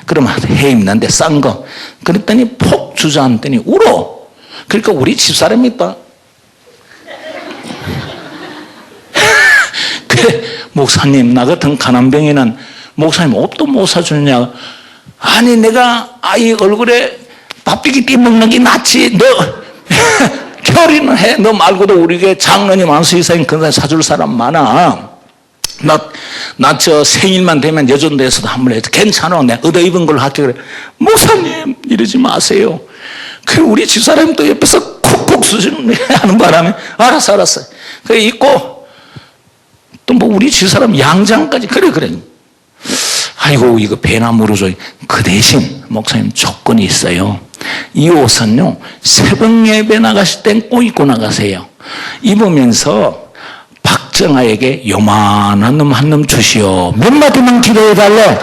그러면 해 입는데 싼 거. 그랬더니 폭 주저앉더니 울어. 그러니까 우리 집사람이 또 목사님, 나 같은 가난뱅이는 목사님 옷도 못 사주느냐. 아니 내가 아이 얼굴에 밥비기 띠먹는 게 낫지. 너 결의는 해. 너 말고도 우리 교회 장로님 안수이사님 그런 사줄 사람 많아. 나 저 생일만 되면 여전도에서도 한번 해도 괜찮아. 내가 얻어 입은 걸로 할게. 그래. 목사님 이러지 마세요. 그 우리 집사람이 또 옆에서 콕콕 수준하는 바람에 알았어. 그래 있고 또 뭐 우리 집사람 양장까지 그래. 아이고 이거 배나 무르죠. 그 대신 목사님 조건이 있어요. 이 옷은요 새벽 예배 나가실 땐 꼭 입고 나가세요. 입으면서 박정아에게 요만한 놈 한 놈 주시오. 몇 마디만 기도해달래.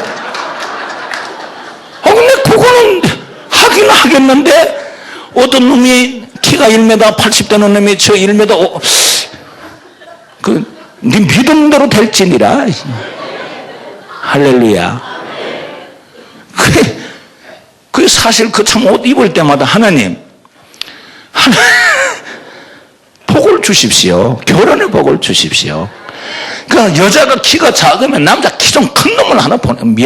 근데 그거는 하긴 하겠는데 어떤 놈이 키가 1m 80 되는 놈이 저 1m 네 믿음대로 될지니라. 할렐루야. 그 사실 그 참 옷 입을 때마다 하나님 복을 주십시오. 결혼의 복을 주십시오. 그러니까 여자가 키가 작으면 남자 키 좀 큰 놈을 하나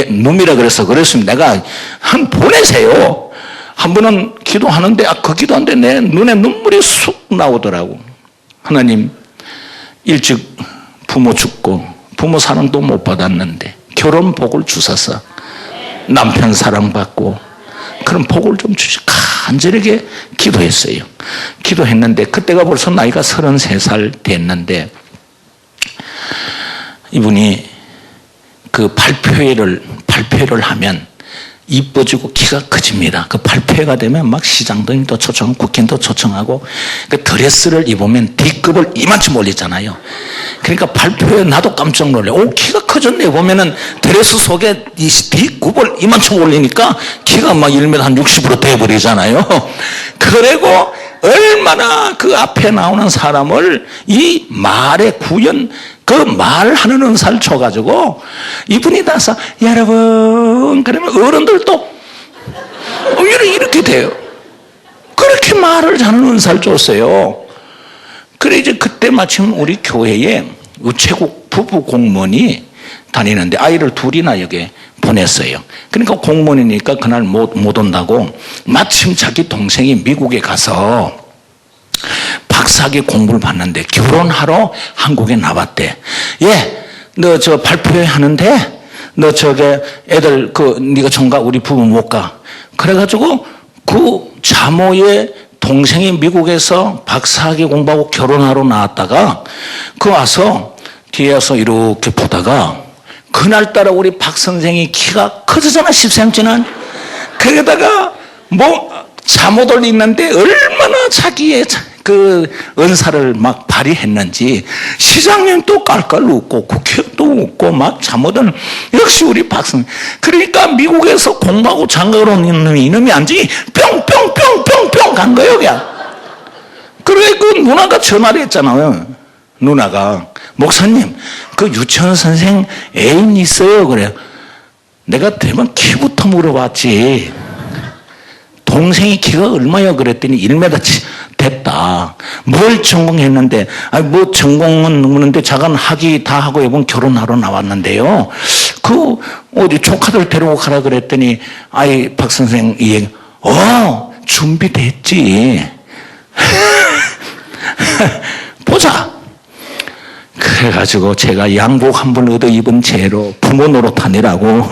놈이라 그랬습니다. 내가 한 보내세요. 한 번은 기도하는데 그 기도하는데 내 눈에 눈물이 쑥 나오더라고. 하나님 일찍 부모 죽고 부모 사랑도 못 받았는데 결혼 복을 주셔서 남편 사랑받고 그런 복을 좀 주시고 간절하게 기도했어요. 기도했는데 그때가 벌써 나이가 33살 됐는데 이분이 그 발표회를 하면 이뻐지고 키가 커집니다. 그 발표회가 되면 막 시장도 초청하고 국회의원도 초청하고 그 드레스를 입으면 D급을 이만큼 올리잖아요. 그러니까 발표회 나도 깜짝 놀래. 키가 커졌네. 보면은 드레스 속에 이 D급을 이만큼 올리니까 키가 막 1m 한 60으로 돼버리잖아요. 그리고 얼마나 그 앞에 나오는 사람을 이 말의 구현 그 말하는 은사를 줘가지고 이분이 나서 여러분 그러면 어른들도 이렇게 돼요. 그렇게 말을 하는 은사를 줬어요. 그래 이제 그때 마침 우리 교회에 우체국 부부 공무원이 다니는데 아이를 둘이나 여기 보냈어요. 그러니까 공무원이니까 그날 못 온다고 마침 자기 동생이 미국에 가서 박사학위 공부를 받는데 결혼하러 한국에 나왔대. 너 저 발표회 하는데 너 저게 애들 네가 총각 우리 부부 못 가. 그래가지고 그 자모의 동생이 미국에서 박사학위 공부하고 결혼하러 나왔다가 와서 뒤에 와서 이렇게 보다가 그날따라 우리 박 선생이 키가 커졌잖아. 10cm는. 거기다가 잠옷을 입는데 얼마나 자기의 그 은사를 막 발휘했는지 시장님 또 깔깔 웃고 국회도 웃고 막 잠옷은 역시 우리 박선. 그러니까 미국에서 공부하고 장가로 온 이놈이 앉지 뿅뿅뿅뿅뿅 간 거예요 그냥. 그래 그 누나가 전화를 했잖아요. 누나가 목사님 그 유치원 선생 애인 있어요. 그래 내가 대만 키부터 물어봤지. 동생이 키가 얼마야 그랬더니 1m 됐다. 뭘 전공했는데 뭐 전공은 누구는데 자간 학위 다 하고 이번 결혼하러 나왔는데요. 그 어디 조카들 데리고 가라 그랬더니 박 선생 이 얘기 준비됐지. 보자. 그래가지고 제가 양복 한 벌 얻어 입은 채로 부모 노릇하느라고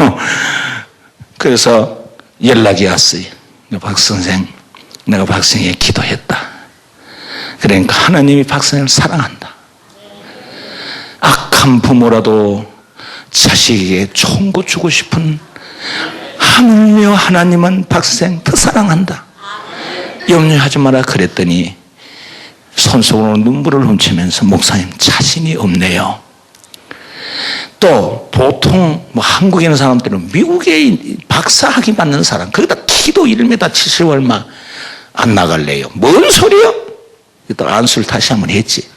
그래서 연락이 왔어요. 박 선생, 내가 박 선생에게 기도했다. 그러니까 하나님이 박 선생을 사랑한다. 악한 부모라도 자식에게 좋은 거 주고 싶은 하물며 하나님은 박 선생 더 사랑한다. 염려하지 마라 그랬더니 손속으로 눈물을 훔치면서 목사님 자신이 없네요. 또 보통 한국에 있는 사람들은 미국에 박사학위 받는 사람 거기다 키도 1m 70 얼마 안 나갈래요. 뭔 소리요? 이따 안수를 다시 한번 했지.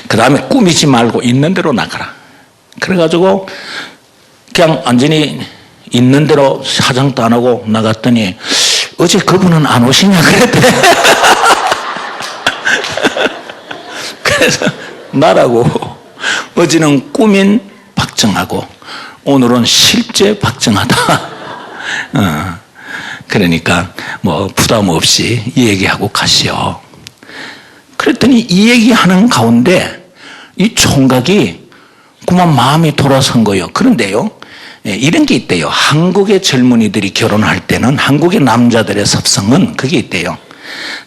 그 다음에 꾸미지 말고 있는 대로 나가라. 그래가지고 그냥 완전히 있는 대로 화장도 안 하고 나갔더니 어제 그분은 안 오시냐 그랬대. 그래서 나라고 어제는 꾸민 박정하고 오늘은 실제 박정하다. 그러니까 뭐 부담 없이 얘기하고 가시오. 그랬더니 이 얘기하는 가운데 이 총각이 그만 마음이 돌아선 거예요. 그런데요, 이런 게 있대요. 한국의 젊은이들이 결혼할 때는 한국의 남자들의 습성은 그게 있대요.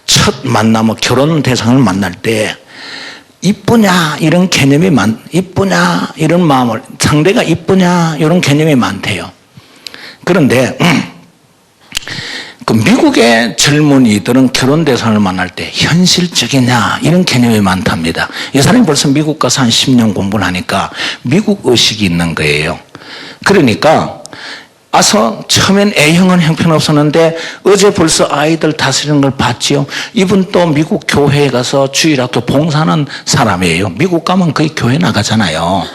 첫 만남, 결혼 대상을 만날 때 이쁘냐 이런 개념이 이쁘냐 이런 마음을, 상대가 이쁘냐 이런 개념이 많대요. 그런데 그 미국의 젊은이들은 결혼 대상을 만날 때 현실적이냐 이런 개념이 많답니다. 이 사람이 벌써 미국 가서 한 10년 공부를 하니까 미국 의식이 있는 거예요. 그러니까 와서 처음엔 A형은 형편없었는데 어제 벌써 아이들 다스리는 걸 봤지요. 이분 또 미국 교회에 가서 주일학교 봉사하는 사람이에요. 미국 가면 거의 교회 나가잖아요.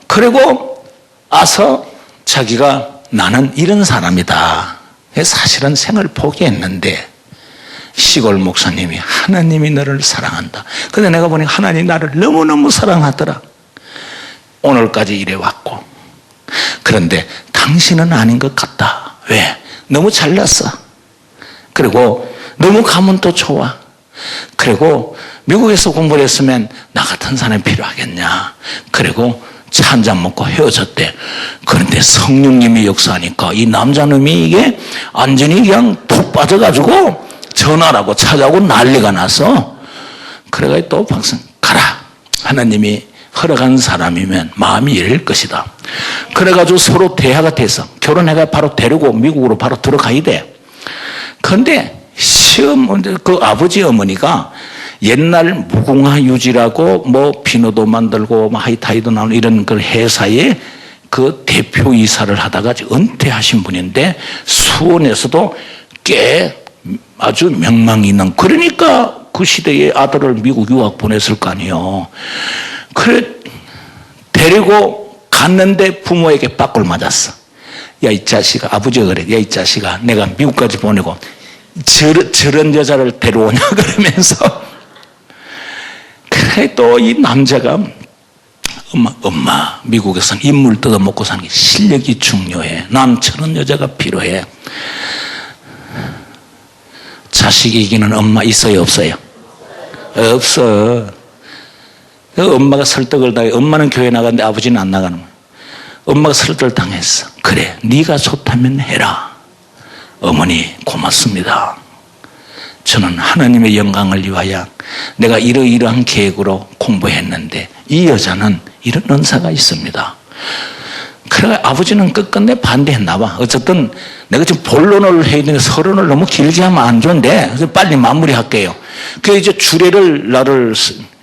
그리고 와서 자기가 나는 이런 사람이다. 사실은 생을 포기했는데 시골 목사님이 하나님이 너를 사랑한다. 근데 내가 보니 하나님이 나를 너무너무 사랑하더라. 오늘까지 이래 왔고. 그런데 당신은 아닌 것 같다. 왜? 너무 잘났어. 그리고 너무 가면 또 좋아. 그리고 미국에서 공부를 했으면 나 같은 사람이 필요하겠냐. 그리고 차 한잔 먹고 헤어졌대. 그런데 성령님이 역사하니까 이 남자놈이 이게 완전히 그냥 푹 빠져가지고 전화라고 찾아오고 난리가 나서, 그래가지고 또 박성 가라. 하나님이 허락한 사람이면 마음이 열릴 것이다. 그래가지고 서로 대화가 돼서 결혼해가 바로 데리고 미국으로 바로 들어가야 돼. 그런데 그 아버지 어머니가 옛날 무궁화 유지라고 뭐 비누도 만들고 뭐 하이타이도 나오는 이런 그 회사의 그 대표이사를 하다가 은퇴하신 분인데 수원에서도 꽤 아주 명망이 있는, 그러니까 그 시대에 아들을 미국 유학 보냈을 거 아니에요. 그래 데리고 갔는데 부모에게 빠꿀 맞았어. 야 이 자식아, 아버지가 그래. 야 이 자식아, 내가 미국까지 보내고 저런 여자를 데려오냐 그러면서. 그래 또 이 남자가 엄마 미국에서는 인물 뜯어먹고 사는 게 실력이 중요해. 난 저런 여자가 필요해. 자식이 이기는 엄마 있어요 없어요? 없어. 엄마가 설득을 당해. 엄마는 교회 나가는데 아버지는 안 나가는 거야. 엄마가 설득을 당했어. 그래 네가 좋다면 해라. 어머니 고맙습니다. 저는 하나님의 영광을 위하여 내가 이러이러한 계획으로 공부했는데 이 여자는 이런 은사가 있습니다. 그래 아버지는 끝끝내 반대했나 봐. 어쨌든 내가 지금 본론을 해야 되는데 서론을 너무 길게 하면 안 좋은데 그래서 빨리 마무리할게요. 그 이제 주례를 나를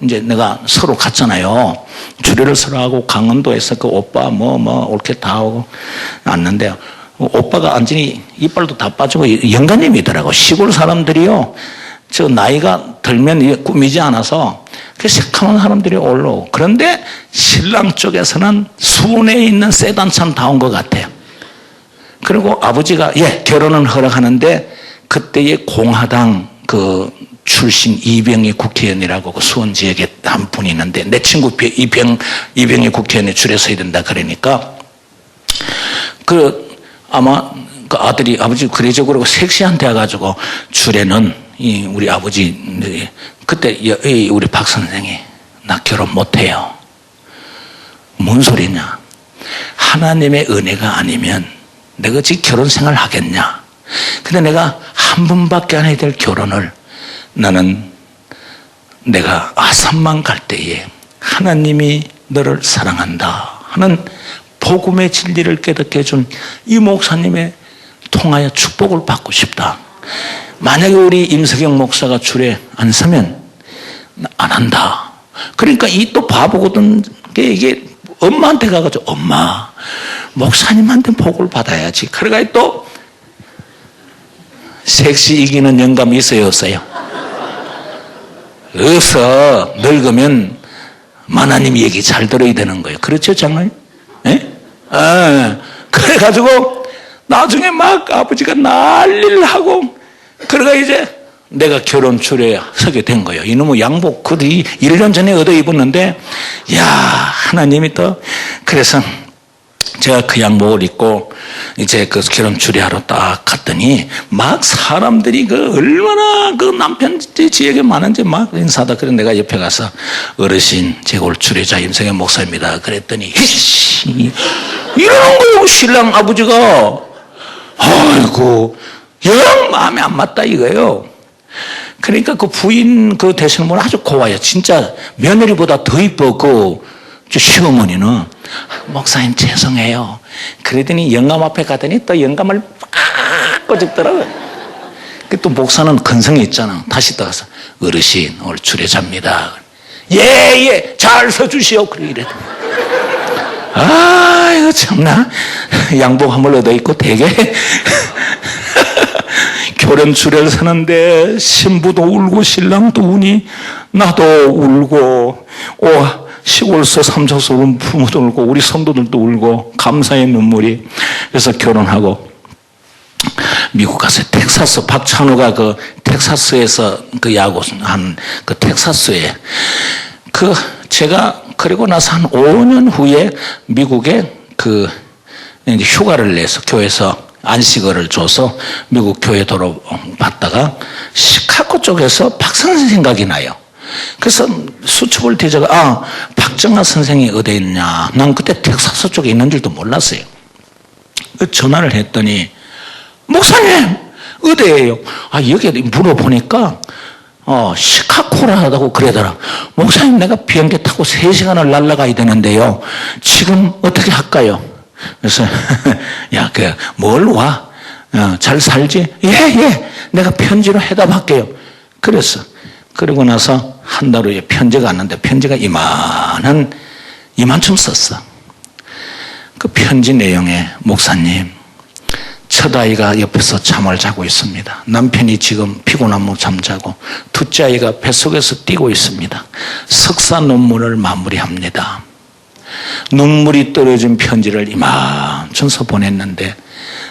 이제 내가 서로 갔잖아요. 주례를 서로 하고 강원도에서 그 오빠 뭐 옳게 다 하고 왔는데 오빠가 완전히 이빨도 다 빠지고 영감님이더라고. 시골 사람들이요, 저 나이가 들면 꾸미지 않아서 그 새카만 사람들이 올라오고. 그런데 신랑 쪽에서는 수원에 있는 세단차는 다 온 것 같아요. 그리고 아버지가 결혼은 허락하는데 그때의 공화당 그 출신 이병희 국회의원이라고 그 수원 지역에 한 분이 있는데 내 친구 이병희 국회의원이 줄에 서야 된다 그러니까 아마 그 아들이 아버지 그래적으로 섹시한테 와가지고 주례는 우리 아버지 그때 우리 박 선생이 나 결혼 못해요. 뭔 소리냐? 하나님의 은혜가 아니면 내가 어찌 결혼 생활 하겠냐? 근데 내가 한 번밖에 안 해야 될 결혼을 나는 내가 아산만 갈 때에 하나님이 너를 사랑한다 하는 복음의 진리를 깨닫게 해준 이 목사님의 통하여 축복을 받고 싶다. 만약에 우리 임석영 목사가 줄에 안 서면 안 한다. 그러니까 이 또 바보거든. 이게 엄마한테 가가지고 엄마 목사님한테 복을 받아야지. 그러니까 또 섹시 이기는 영감이 있어요 없어요? 없어. 늙으면 하나님 얘기 잘 들어야 되는 거예요. 그렇죠 장로님? 그래가지고 나중에 막 아버지가 난리를 하고 그러가 이제 내가 결혼 줄에 서게 된 거예요. 이놈의 양복 그들이 1년 전에 얻어 입었는데 야 하나님이 또 그래서 제가 그 양복을 입고 이제 그 결혼 추리하러 딱 갔더니 막 사람들이 그 얼마나 그 남편 지에게 많은지 막 인사하다. 그래 내가 옆에 가서 어르신 제가 올 추리자 임성현 목사입니다. 그랬더니 히씨 이러는 거예요. 신랑 아버지가. 아이고 영 마음에 안 맞다 이거예요. 그러니까 그 부인 그 되시는 분은 아주 고와요. 진짜 며느리보다 더 이뻐. 그 시어머니는 목사님 죄송해요. 그러더니 영감 앞에 가더니 또 영감을 팍 꼬집더라고요. 또 목사는 근성이 있잖아. 다시 또 가서 어르신 오늘 주례자입니다. 예예 잘 서주시오. 그래 이래. 아 이거 참나 양복 한벌 얻어 입고 되게 결혼 주례를 서는데 신부도 울고 신랑도 우니 나도 울고 시골서 삼척서 온 부모도 울고 우리 성도들도 울고 감사의 눈물이. 그래서 결혼하고 미국 가서 텍사스 박찬호가 그 텍사스에서 그 야구한 그 텍사스에 그 제가 그리고 나서 한 5년 후에 미국에 그 이제 휴가를 내서 교회에서 안식어를 줘서 미국 교회 돌아봤다가 시카고 쪽에서 박선생 생각이 나요. 그래서 수첩을 뒤져가 박정아 선생이 어디에 있냐. 난 그때 텍사스 쪽에 있는 줄도 몰랐어요. 전화를 했더니 목사님 어디에요? 여기 물어보니까 시카고라고 그러더라. 목사님 내가 비행기 타고 3시간을 날아가야 되는데요. 지금 어떻게 할까요? 그래서 야 뭘 와? 잘 살지? 예 내가 편지로 해답할게요. 그랬어. 그러고 나서 한 달 후에 편지가 왔는데 편지가 이만큼 썼어. 그 편지 내용에 목사님 첫 아이가 옆에서 잠을 자고 있습니다. 남편이 지금 피곤하면 잠자고 둘째 아이가 뱃속에서 뛰고 있습니다. 석사 논문을 마무리합니다. 눈물이 떨어진 편지를 이만큼 써 보냈는데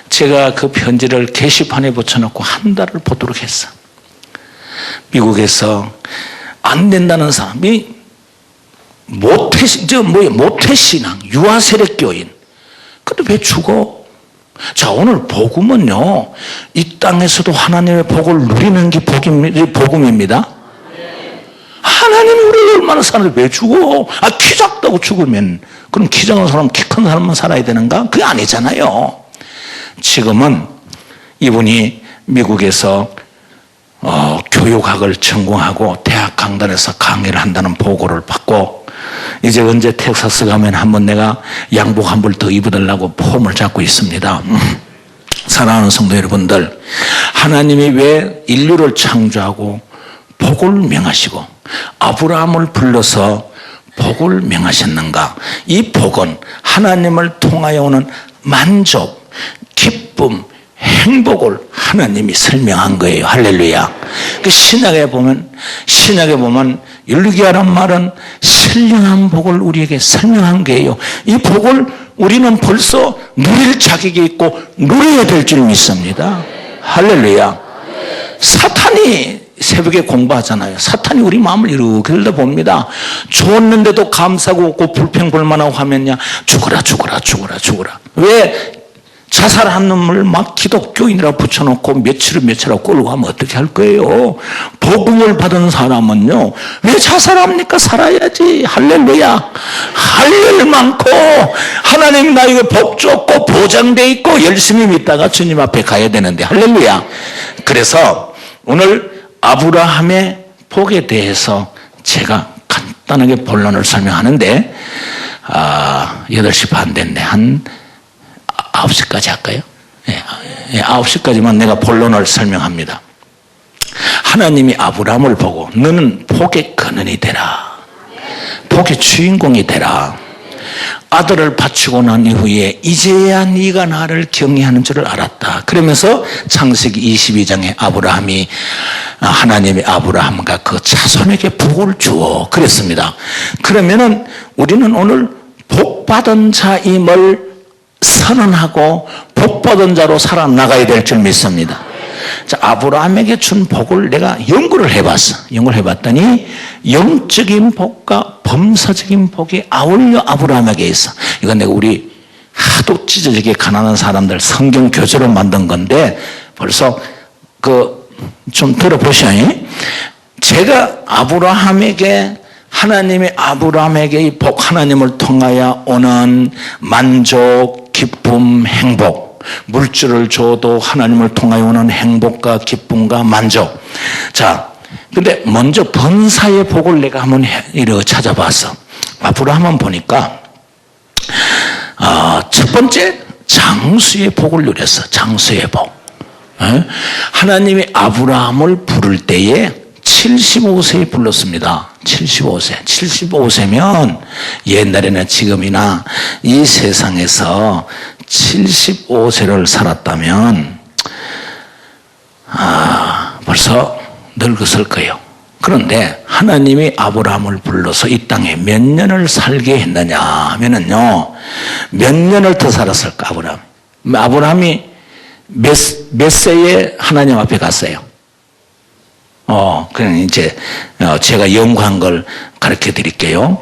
제가 그 편지를 게시판에 붙여놓고 한 달을 보도록 했어. 미국에서 안 된다는 사람이 모태신앙, 유아세력교인. 근데 왜 죽어? 자, 오늘 복음은요, 이 땅에서도 하나님의 복을 누리는 게 복음입니다. 하나님이 우리를 얼마나 사는데 왜 죽어? 키 작다고 죽으면, 그럼 키 작은 사람, 키 큰 사람만 살아야 되는가? 그게 아니잖아요. 지금은 이분이 미국에서 교육학을 전공하고 대학 강단에서 강의를 한다는 보고를 받고 이제 언제 텍사스 가면 한번 내가 양복 한 벌 더 입어달라고 폼을 잡고 있습니다. 사랑하는 성도 여러분들, 하나님이 왜 인류를 창조하고 복을 명하시고 아브라함을 불러서 복을 명하셨는가? 이 복은 하나님을 통하여 오는 만족, 기쁨, 행복을 하나님이 설명한 거예요. 할렐루야. 그 신약에 보면 율기야란 말은 신령한 복을 우리에게 설명한 거예요. 이 복을 우리는 벌써 누릴 자격이 있고 누려야 될 줄 믿습니다. 할렐루야. 사탄이 새벽에 공부하잖아요. 사탄이 우리 마음을 이렇게 들여다봅니다. 좋았는데도 감사하고 없고 불평불만하고 하면야 죽어라. 왜? 자살한 놈을 막 기독교인이라고 붙여놓고 며칠하고 끌고 가면 어떻게 할 거예요? 복음을 받은 사람은요, 왜 자살합니까? 살아야지. 할렐루야. 할 일 많고, 하나님 나에게 복 줬고, 보장돼 있고, 열심히 믿다가 주님 앞에 가야 되는데, 할렐루야. 그래서 오늘 아브라함의 복에 대해서 제가 간단하게 본론을 설명하는데, 8시 반 됐네. 한 9시까지 할까요? 9시까지만 내가 본론을 설명합니다. 하나님이 아브라함을 보고 너는 복의 근원이 되라. 복의 주인공이 되라. 아들을 바치고 난 이후에 이제야 네가 나를 경외하는 줄을 알았다. 그러면서 창세기 22장에 하나님이 아브라함과 그 자손에게 복을 주어 그랬습니다. 그러면은 우리는 오늘 복받은 자임을 선언하고 복받은 자로 살아나가야 될 줄 믿습니다. 자, 아브라함에게 준 복을 내가 연구를 해봤어. 연구를 해봤더니 영적인 복과 범사적인 복이 아울러 아브라함에게 있어. 이건 내가 우리 하도 찢어지게 가난한 사람들 성경 교재로 만든 건데 벌써 좀 들어보셔요. 제가 하나님이 아브라함에게 이 복, 하나님을 통하여 오는 만족, 기쁨, 행복, 물질을 줘도 하나님을 통하여 오는 행복과 기쁨과 만족. 자, 근데 먼저 범사의 복을 내가 한번 이렇게 찾아봤어. 아브라함은 보니까 첫 번째 장수의 복을 누렸어. 장수의 복. 하나님이 아브라함을 부를 때에 75세에 불렀습니다. 75세. 75세면 옛날에는 지금이나 이 세상에서 75세를 살았다면 벌써 늙었을 거예요. 그런데 하나님이 아브라함을 불러서 이 땅에 몇 년을 살게 했느냐 하면은요, 몇 년을 더 살았을까, 아브라함이 몇 세에 하나님 앞에 갔어요? 그냥 이제, 제가 연구한 걸 가르쳐 드릴게요.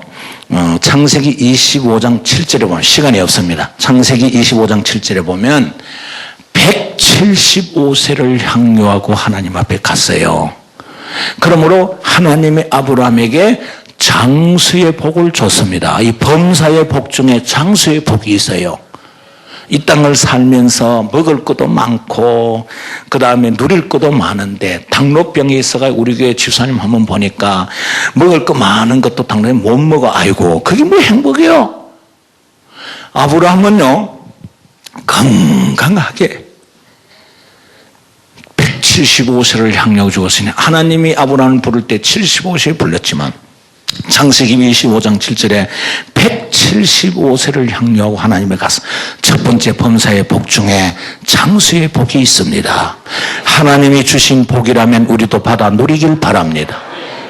창세기 25장 7절에 보면, 시간이 없습니다. 창세기 25장 7절에 보면, 175세를 향유하고 하나님 앞에 갔어요. 그러므로 하나님이 아브라함에게 장수의 복을 줬습니다. 이 범사의 복 중에 장수의 복이 있어요. 이 땅을 살면서 먹을 것도 많고 그 다음에 누릴 것도 많은데 당뇨병이 있어가지고 우리 교회 집사님 한번 보니까 먹을 거 많은 것도 당뇨에 못 먹어. 아이고, 그게 뭐 행복이요? 아브라함은요, 건강하게 175세를 향유하고 죽었으니, 하나님이 아브라함을 부를 때 75세에 불렀지만 창세기 25장 7절에 175세를 향유하고 하나님에 가서 첫 번째 범사의 복 중에 장수의 복이 있습니다. 하나님이 주신 복이라면 우리도 받아 누리길 바랍니다.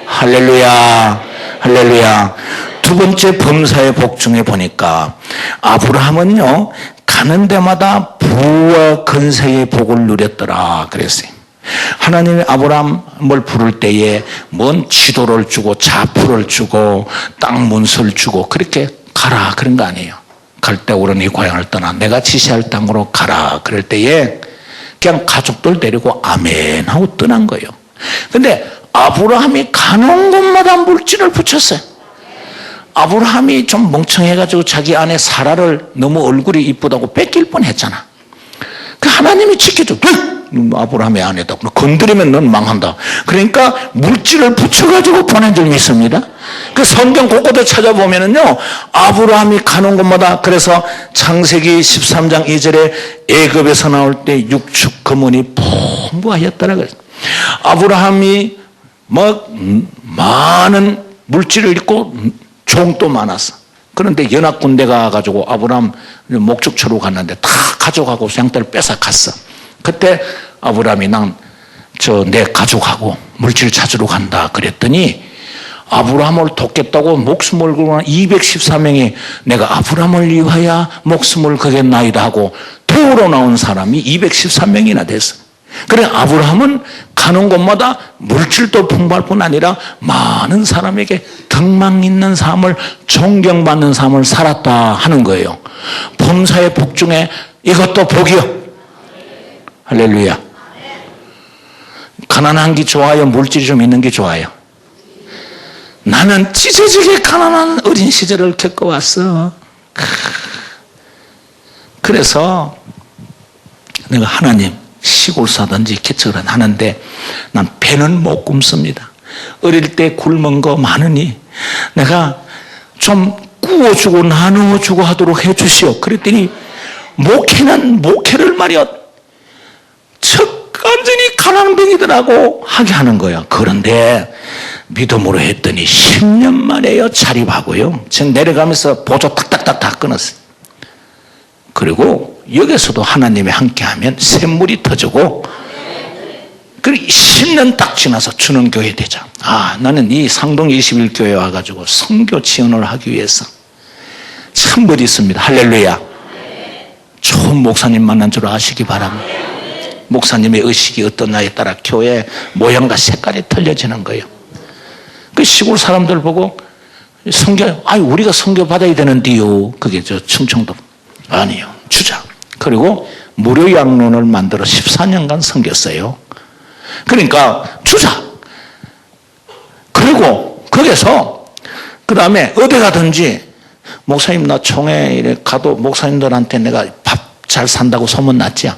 할렐루야, 할렐루야. 두 번째 범사의 복 중에 보니까 아브라함은요, 가는 데마다 부와 건세의 복을 누렸더라 그랬어요. 하나님이 아브라함을 부를 때에 뭔 지도를 주고 자표를 주고 땅 문서를 주고 그렇게 가라 그런 거 아니에요. 갈 때 오른 이 고향을 떠나 내가 지시할 땅으로 가라 그럴 때에 그냥 가족들 데리고 아멘 하고 떠난 거예요. 근데 아브라함이 가는 곳마다 물질을 붙였어요. 아브라함이 좀 멍청해가지고 자기 아내 사라를 너무 얼굴이 이쁘다고 뺏길 뻔했잖아. 그 하나님이 지켜줘. 아브라함의 아내다. 건드리면 넌 망한다. 그러니까 물질을 붙여가지고 보낸 적이 있습니다. 그 성경 곳곳에 찾아보면은요, 아브라함이 가는 곳마다, 그래서 창세기 13장 2절에 애굽에서 나올 때 육축 금은이 풍부하였더라 그랬어요. 아브라함이 많은 물질을 입고 종도 많았어. 그런데 연합군대 가가지고 아브라함 목축처로 갔는데 다 가져가고 양떼를 뺏어 갔어. 그때 아브라함이 내 가족하고 물질 찾으러 간다 그랬더니 아브라함을 돕겠다고 목숨을 걸고 214명이 내가 아브라함을 위하여 목숨을 거겠나이다 하고 도로 나온 사람이 213명이나 됐어. 그래 아브라함은 가는 곳마다 물질도 풍부할 뿐 아니라 많은 사람에게 덕망 있는 삶을, 존경받는 삶을 살았다 하는 거예요. 범사의 복 중에 이것도 복이요. 할렐루야. 가난한 게 좋아요? 물질이 좀 있는 게 좋아요? 나는 찢어지게 가난한 어린 시절을 겪어왔어. 그래서 내가 하나님, 시골 사든지 개척을 하는데 난 배는 못 굶습니다. 어릴 때 굶은 거 많으니 내가 좀 구워주고 나누어주고 하도록 해주시오. 그랬더니 목회를 말이야 완전히 가난뱅이들하고 하게 하는 거야. 그런데 믿음으로 했더니 10년 만에요 자립하고요. 지금 내려가면서 보조 탁탁탁탁 끊었어요. 그리고 여기서도 하나님이 함께하면 샘물이 터지고 그리고 10년 딱 지나서 주는 교회 되자. 나는 이 상동 21교회 와가지고 선교 지원을 하기 위해서 참 멋있습니다. 할렐루야. 좋은 목사님 만난 줄 아시기 바랍니다. 목사님의 의식이 어떠냐에 따라 교회 모양과 색깔이 틀려지는 거예요. 그 시골 사람들 보고 우리가 선교 받아야 되는데요. 그게 충청도 아니요. 주자. 그리고 무료 양론을 만들어 14년간 섬겼어요. 그러니까 주자. 그리고 거기서 그 다음에 어디 가든지 목사님 나 총회에 가도 목사님들한테 내가 밥 잘 산다고 소문났지요.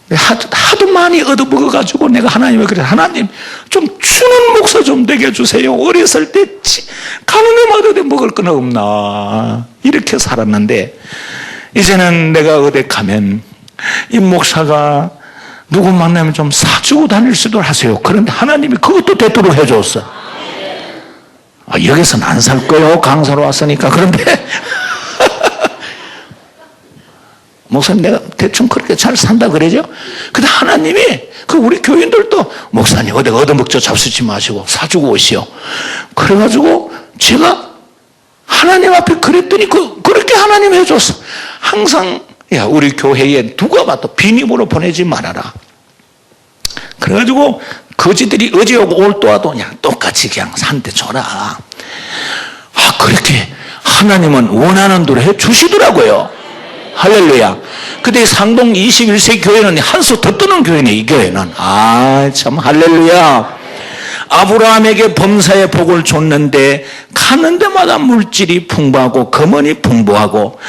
하도 많이 얻어먹어가지고 내가 하나님을 그래, 하나님 좀 주는 목사 좀 되게 해주세요. 어렸을 때 가는 데마다 먹을 건 없나 이렇게 살았는데 이제는 내가 어디 가면 이 목사가 누구 만나면 좀 사주고 다닐 수도 하세요. 그런데 하나님이 그것도 되도록 해줬어. 여기서는 안 살 거요. 강사로 왔으니까. 그런데 목사님 내가 대충 그렇게 잘 산다 그러죠. 근데 하나님이 우리 교인들도 목사님 어디 얻어먹죠 잡수지 마시고 사주고 오시오. 그래가지고 제가 하나님 앞에 그랬더니 그렇게 하나님 해줬어. 항상 야 우리 교회에 누가 봐도 빈입으로 보내지 말아라. 그래가지고 거지들이 어제 오고 올 또 와도 그냥 똑같이 그냥 산대 줘라. 그렇게 하나님은 원하는 대로 해 주시더라고요. 할렐루야. 근데 상동 21세 교회는 한 수 더 뜨는 교회네, 이 교회는. 참, 할렐루야. 아브라함에게 범사의 복을 줬는데, 가는 데마다 물질이 풍부하고, 금은이 풍부하고,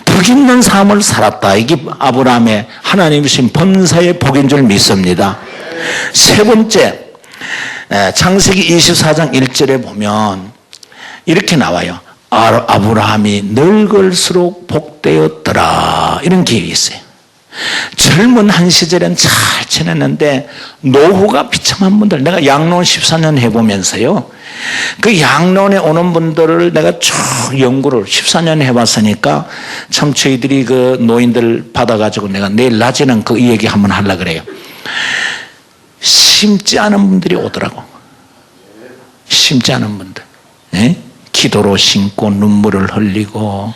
덕 있는 삶을 살았다. 이게 아브라함의 하나님이 주신 범사의 복인 줄 믿습니다. 세 번째, 창세기 24장 1절에 보면, 이렇게 나와요. 아브라함이 늙을수록 복되었더라. 이런 기억이 있어요. 젊은 한 시절엔 잘 지냈는데 노후가 비참한 분들, 내가 양론 14년 해보면서요, 그 양론에 오는 분들을 내가 쭉 연구를 14년 해봤으니까 참 저희들이 그 노인들 받아가지고 내가 내일 낮에는 이 얘기 한번 하려고 그래요. 심지 않은 분들이 오더라고. 심지 않은 분들. 예? 기도로 심고 눈물을 흘리고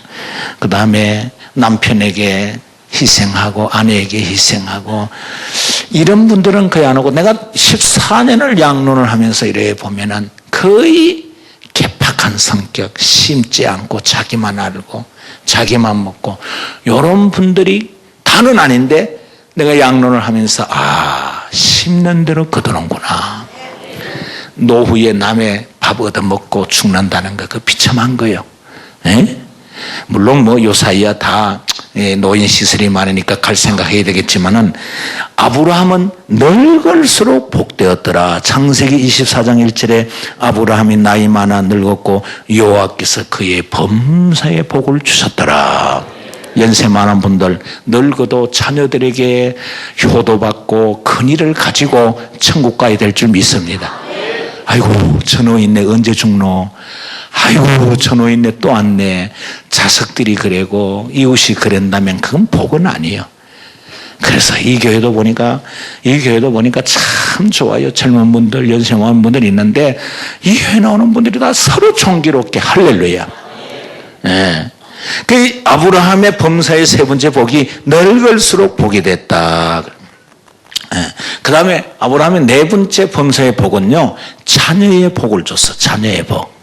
그 다음에 남편에게 희생하고 아내에게 희생하고 이런 분들은 거의 안 오고 내가 14년을 양론을 하면서 이래 보면은 거의 개팍한 성격, 심지 않고 자기만 알고 자기만 먹고 이런 분들이 다는 아닌데 내가 양론을 하면서 심는 대로 거두는구나. 노후에 남의 밥 얻어먹고 죽는다는 거, 비참한 거예요. 에? 물론 요 사이야 다 노인 시설이 많으니까 갈 생각해야 되겠지만은 아브라함은 늙을수록 복되었더라. 창세기 24장 1절에 아브라함이 나이 많아 늙었고 여호와께서 그의 범사의 복을 주셨더라. 연세 많은 분들 늙어도 자녀들에게 효도받고 큰일을 가지고 천국 가야 될 줄 믿습니다. 아이고 저 노인네 언제 죽노. 아이고 저 노인네 또 왔네. 자식들이 그래고 이웃이 그랬다면 그건 복은 아니에요. 그래서 이 교회도 보니까 참 좋아요. 젊은 분들 연세 많은 분들이 있는데 이 교회 나오는 분들이 다 서로 정기롭게 할렐루야. 네. 그 아브라함의 범사의 세 번째 복이 늙을수록 복이 됐다. 그 다음에 아브라함의 네 번째 범사의 복은요, 자녀의 복을 줬어. 자녀의 복.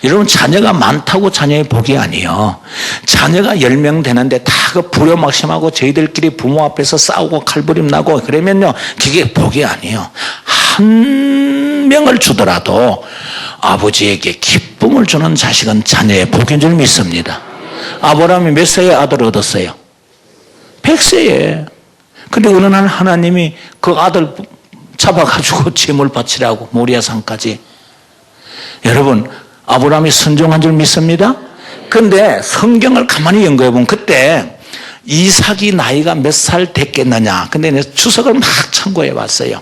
여러분, 자녀가 많다고 자녀의 복이 아니에요. 자녀가 10명 되는데 다 불효막심하고 저희들끼리 부모 앞에서 싸우고 칼부림 나고 그러면요, 그게 복이 아니에요. 한 명을 주더라도 아버지에게 기쁨을 주는 자식은 자녀의 복인 줄 믿습니다. 아브라함이 몇 세에 아들을 얻었어요? 100세에. 근데 어느 날 하나님이 그 아들 잡아가지고 제물 바치라고 모리아산까지. 여러분, 아브라함이 순종한 줄 믿습니다. 근데 성경을 가만히 연구해보면 그때 이삭이 나이가 몇 살 됐겠느냐. 근데 내가 추석을 막 참고해 봤어요.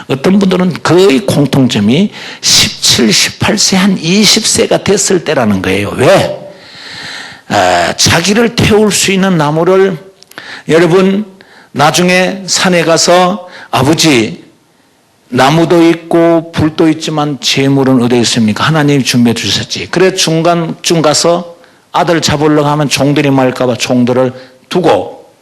어떤 분들은 거의 공통점이 17, 18세 한 20세가 됐을 때라는 거예요. 왜? 자기를 태울 수 있는 나무를, 여러분 나중에 산에 가서 아버지 나무도 있고 불도 있지만 재물은 어디 있습니까? 하나님이 준비해 주셨지. 그래 중간쯤 가서 아들 잡으려고 하면 종들이 말까 봐 종들을 두고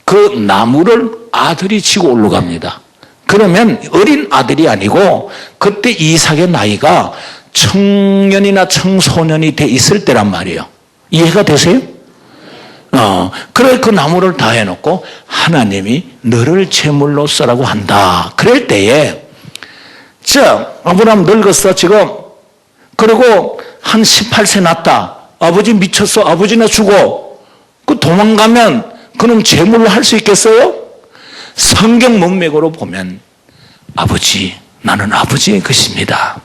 그 나무를 아들이 지고 올라갑니다. 그러면 어린 아들이 아니고 그때 이삭의 나이가 청년이나 청소년이 돼 있을 때란 말이에요. 이해가 되세요? 그래 그 나무를 다 해놓고 하나님이 너를 제물로 쓰라고 한다. 그럴 때에 자 아브라함 늙었어 지금. 그리고 한 18세 났다. 아버지 미쳤어. 아버지나 죽어. 그 도망가면 그놈 제물로 할 수 있겠어요? 성경 문맥으로 보면 아버지 나는 아버지의 것입니다.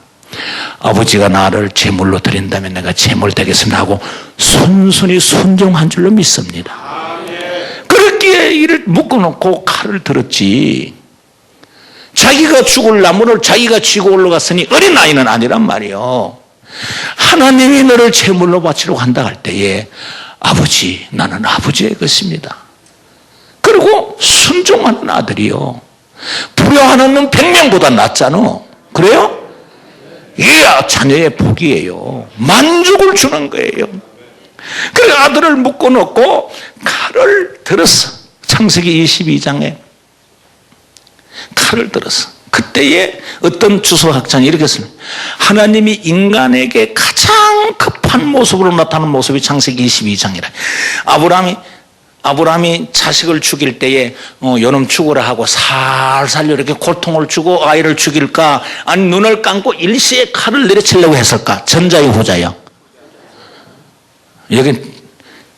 아버지가 나를 제물로 드린다면 내가 제물 되겠습니다 하고 순순히 순종한 줄로 믿습니다. 그렇게 이를 묶어놓고 칼을 들었지. 자기가 죽을 나무를 자기가 쥐고 올라갔으니 어린아이는 아니란 말이요. 하나님이 너를 제물로 바치려고 한다 할 때에 아버지 나는 아버지의 것입니다. 그리고 순종하는 아들이요. 불효하는 놈 100명보다 낫잖아. 그래요? 이게 자녀의 복이에요. 만족을 주는 거예요. 그래서 아들을 묶어놓고 칼을 들었어. 창세기 22장에 칼을 들었어. 그때에 어떤 주석학자는 이렇게 씁니다. 하나님이 인간에게 가장 급한 모습으로 나타나는 모습이 창세기 22장이라. 아브라함이 자식을 죽일 때에 요놈 죽으라 하고 살살 이렇게 고통을 주고 아이를 죽일까 아니 눈을 감고 일시에 칼을 내려치려고 했을까? 전자요 후자요? 여긴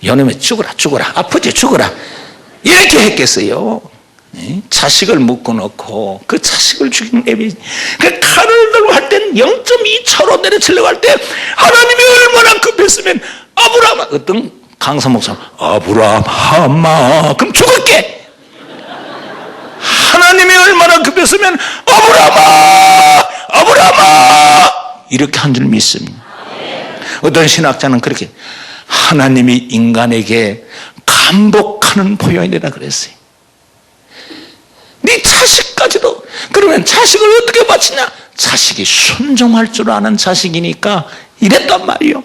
요놈이 죽어라 아프지 죽어라 이렇게 했겠어요. 자식을 묶어놓고 그 자식을 죽인 애비 그 칼을 들고 할 땐 0.2초로 내려치려고 할 때 하나님이 얼마나 급했으면 아브라함 어떤 강사 목사 아브라함 하마 그럼 죽을게. 하나님이 얼마나 급했으면 아브라함아 이렇게 한 줄 믿습니다. 어떤 신학자는 그렇게 하나님이 인간에게 감복하는 표현이라 그랬어요. 네 자식까지도. 그러면 자식을 어떻게 바치냐? 자식이 순종할 줄 아는 자식이니까 이랬단 말이요.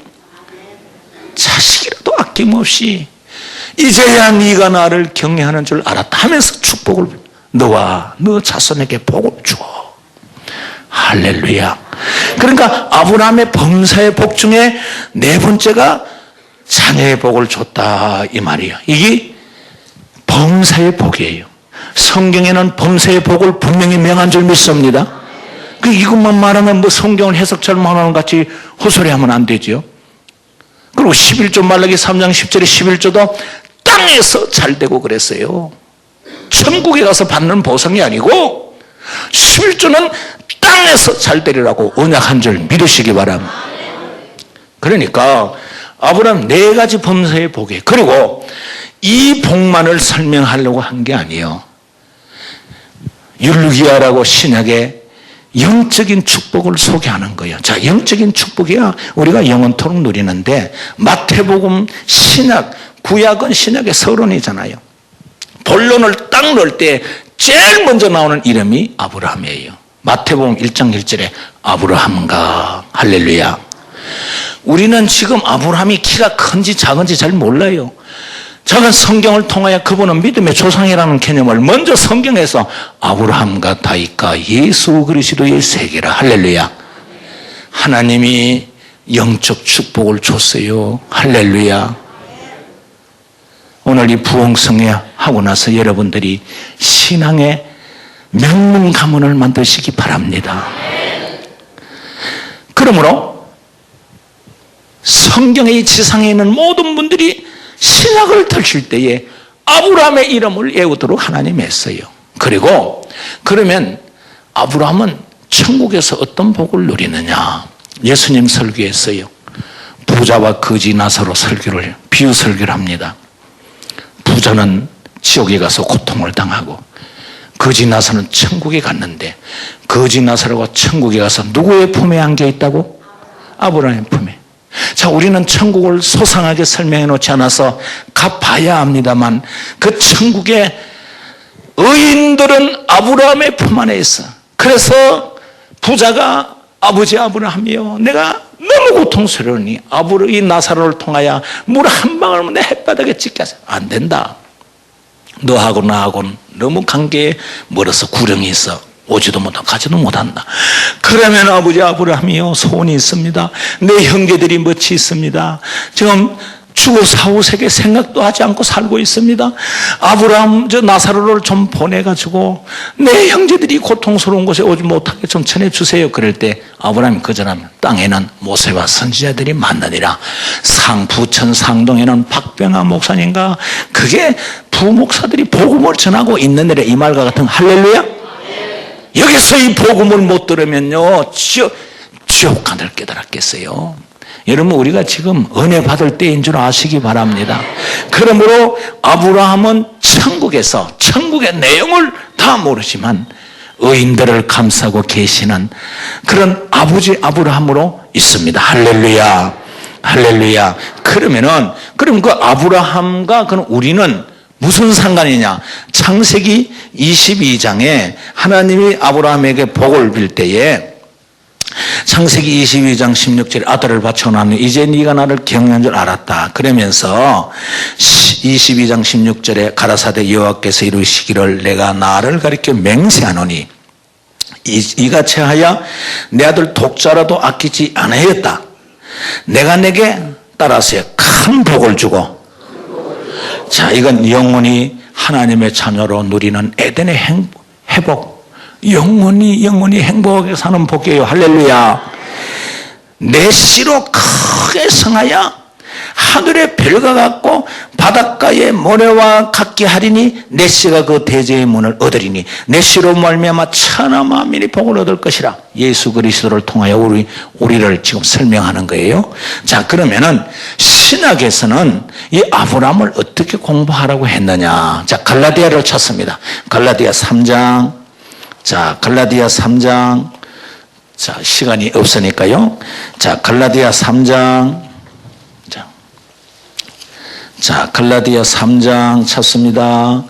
자식이라도 아낌없이 이제야 네가 나를 경외하는 줄 알았다 하면서 축복을 너와 너 자손에게 복을 줘. 할렐루야. 그러니까 아브라함의 범사의 복 중에 네 번째가 자녀의 복을 줬다 이 말이에요. 이게 범사의 복이에요. 성경에는 범사의 복을 분명히 명한 줄 믿습니다. 그 이것만 말하면 뭐 성경을 해석 잘못하는 것 같이 헛소리하면 안 되죠. 그리고 11조 말라기 3장 10절에 11조도 땅에서 잘 되고 그랬어요. 천국에 가서 받는 보상이 아니고 11조는 땅에서 잘 되리라고 언약한 줄 믿으시기 바랍니다. 그러니까 아브라함 네 가지 범사의 복이 그리고 이 복만을 설명하려고 한 게 아니에요. 율기야라고 신약의 영적인 축복을 소개하는 거예요. 자, 영적인 축복이야 우리가 영원토록 누리는데 마태복음 신약, 구약은 신약의 서론이잖아요. 본론을 딱 넣을 때 제일 먼저 나오는 이름이 아브라함이에요. 마태복음 1장 1절에 아브라함가 할렐루야. 우리는 지금 아브라함이 키가 큰지 작은지 잘 몰라요. 저는 성경을 통하여 그분은 믿음의 조상이라는 개념을 먼저 성경에서 아브라함과 다윗과 예수 그리스도의 세계라 할렐루야. 하나님이 영적 축복을 줬어요. 할렐루야. 오늘 이 부흥성회 하고 나서 여러분들이 신앙의 명문 가문을 만드시기 바랍니다. 그러므로 성경의 지상에 있는 모든 분들이 신약을 들실 때에 아브라함의 이름을 외우도록 하나님이 했어요. 그리고 그러면 아브라함은 천국에서 어떤 복을 누리느냐? 예수님 설교했어요. 부자와 거지 나사로 설교를 비유 설교를 합니다. 부자는 지옥에 가서 고통을 당하고 거지 나사는 천국에 갔는데 거지 나사로가 천국에 가서 누구의 품에 안겨 있다고? 아브라함의 품에. 자, 우리는 천국을 소상하게 설명해 놓지 않아서 가봐야 합니다만 그 천국의 의인들은 아브라함의 품 안에 있어. 그래서 부자가 아버지 아브라함이요, 내가 너무 고통스러우니 이 나사로를 통하여 물 한 방울 내 햇바닥에 찍게 하세요. 안 된다. 너하고 나하고는 너무 관계에 멀어서 구령이 있어. 오지도 못하고 가지도 못한다. 그러면 아버지 아브라함이요, 소원이 있습니다. 내 형제들이 멋이 있습니다. 지금 죽어 사후세계 생각도 하지 않고 살고 있습니다. 아브라함 저 나사로를 좀 보내가지고 내 형제들이 고통스러운 곳에 오지 못하게 좀 전해주세요. 그럴 때 아브라함이 거절하면 땅에는 모세와 선지자들이 만나니라. 부천 상동에는 박병하 목사님과 그게 부목사들이 복음을 전하고 있는 데에 이 말과 같은 할렐루야. 여기서 이 복음을 못 들으면요 지옥 간을 깨달았겠어요. 여러분 우리가 지금 은혜 받을 때인 줄 아시기 바랍니다. 그러므로 아브라함은 천국에서 천국의 내용을 다 모르지만 의인들을 감싸고 계시는 그런 아버지 아브라함으로 있습니다. 할렐루야 할렐루야. 그럼 그 아브라함과 그럼 우리는 무슨 상관이냐? 창세기 22장에 하나님이 아브라함에게 복을 빌 때에 창세기 22장 16절에 아들을 바쳐놨느니 이제 네가 나를 기억한 줄 알았다. 그러면서 22장 16절에 가라사대 여호와께서 이루시기를 내가 나를 가리켜 맹세하노니 이같이 하여 내 아들 독자라도 아끼지 않았다. 내가 내게 따라서 큰 복을 주고 자 이건 영원히 하나님의 자녀로 누리는 에덴의 회복 영원히 행복하게 사는 복이에요. 할렐루야. 내 씨로 크게 성하여 하늘의 별과 같고 바닷가의 모래와 같게 하리니 내 씨가 그 대제의 문을 얻으리니 내 씨로 말미암아 천하 만민이 복을 얻을 것이라. 예수 그리스도를 통하여 우리를 지금 설명하는 거예요. 자 그러면은 신학에서는 이 아브라함을 어떻게 공부하라고 했느냐. 자 갈라디아를 찾습니다. 갈라디아 3장. 자 갈라디아 3장. 자 시간이 없으니까요. 자 갈라디아 3장. 자 갈라디아 3장 찾습니다.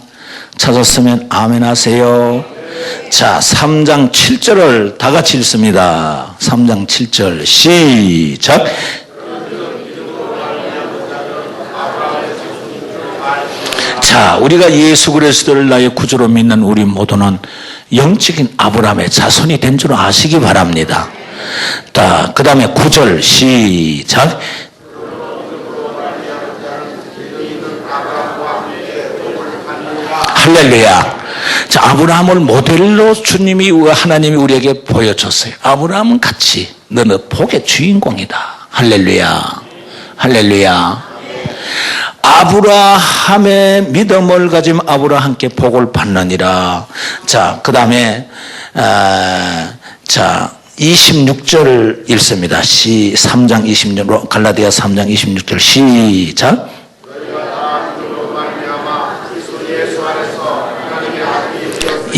찾았으면 아멘 하세요. 자 3장 7절을 다 같이 읽습니다. 3장 7절 시작. 자 우리가 예수 그리스도를 나의 구주로 믿는 우리 모두는 영적인 아브라함의 자손이 된 줄 아시기 바랍니다. 자 그 다음에 9절 시작. 할렐루야. 자, 아브라함을 모델로 주님이 하나님이 우리에게 보여줬어요. 아브라함은 같이 너는 복의 주인공이다. 할렐루야. 할렐루야. 아브라함의 믿음을 가진 아브라함께 복을 받느니라. 자, 그 다음에 자 26절 읽습니다. 3장 26절 갈라디아 3장 26절 시작.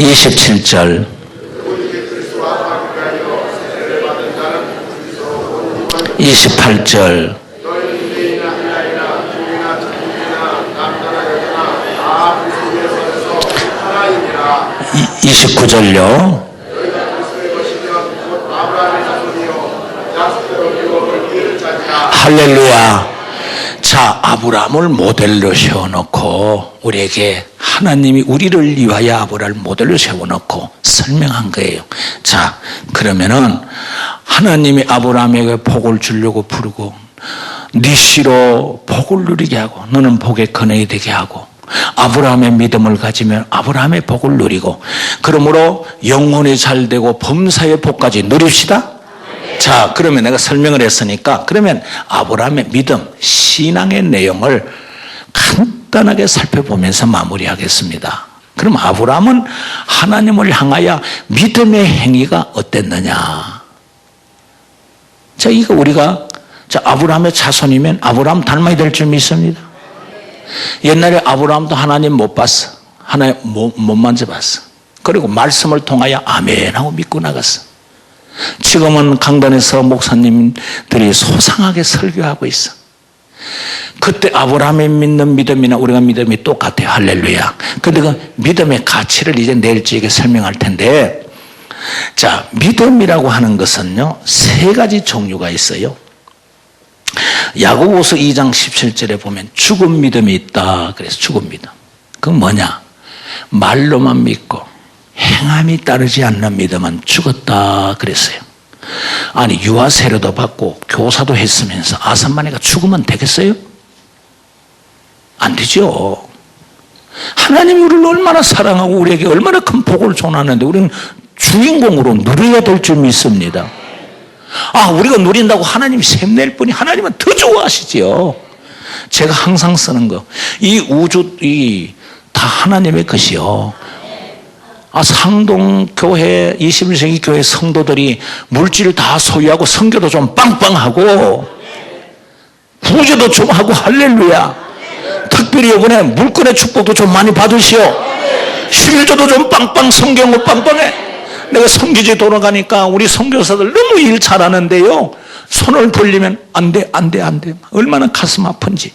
27절 28절 29절요. 할렐루야. 자, 아브라함을 모델로 세워놓고 우리에게 하나님이 우리를 위하여 아브라함을 모델로 세워놓고 설명한 거예요. 자, 그러면은 하나님이 아브라함에게 복을 주려고 부르고 네 씨로 복을 누리게 하고 너는 복의 근원이 되게 하고 아브라함의 믿음을 가지면 아브라함의 복을 누리고 그러므로 영혼이 잘되고 범사의 복까지 누립시다. 자, 그러면 내가 설명을 했으니까 그러면 아브라함의 믿음, 신앙의 내용을 간단하게 살펴보면서 마무리하겠습니다. 그럼 아브라함은 하나님을 향하여 믿음의 행위가 어땠느냐? 자, 이거 우리가 자, 아브라함의 자손이면 아브라함 닮아야 될 줄 믿습니다. 옛날에 아브라함도 하나님 못 봤어. 하나님 못 만져봤어. 그리고 말씀을 통하여 아멘 하고 믿고 나갔어. 지금은 강단에서 목사님들이 소상하게 설교하고 있어. 그때 아브라함이 믿는 믿음이나 우리가 믿음이 똑같아요. 할렐루야. 근데 그 믿음의 가치를 이제 내일 주에게 설명할 텐데, 자, 믿음이라고 하는 것은요, 세 가지 종류가 있어요. 야고보서 2장 17절에 보면 죽은 믿음이 있다. 그래서 죽은 믿음. 그건 뭐냐? 말로만 믿고 행함이 따르지 않는 믿음은 죽었다 그랬어요. 아니 유아 세례도 받고 교사도 했으면서 아산만이가 죽으면 되겠어요? 안 되죠. 하나님이 우리를 얼마나 사랑하고 우리에게 얼마나 큰 복을 전하는데 우리는 주인공으로 누려야 될 줄 믿습니다. 우리가 누린다고 하나님이 샘낼 뿐이 하나님은 더 좋아하시지요. 제가 항상 쓰는 거, 이 우주, 다 하나님의 것이요. 상동교회, 21세기 교회 성도들이 물질을 다 소유하고 성교도 좀 빵빵하고 구제도 좀 하고 할렐루야. 특별히 이번에 물건의 축복도 좀 많이 받으시오. 11조도 좀 빵빵, 성경도 빵빵해. 내가 성기지 돌아가니까 우리 선교사들 너무 일 잘하는데요, 손을 돌리면 안 돼. 얼마나 가슴 아픈지.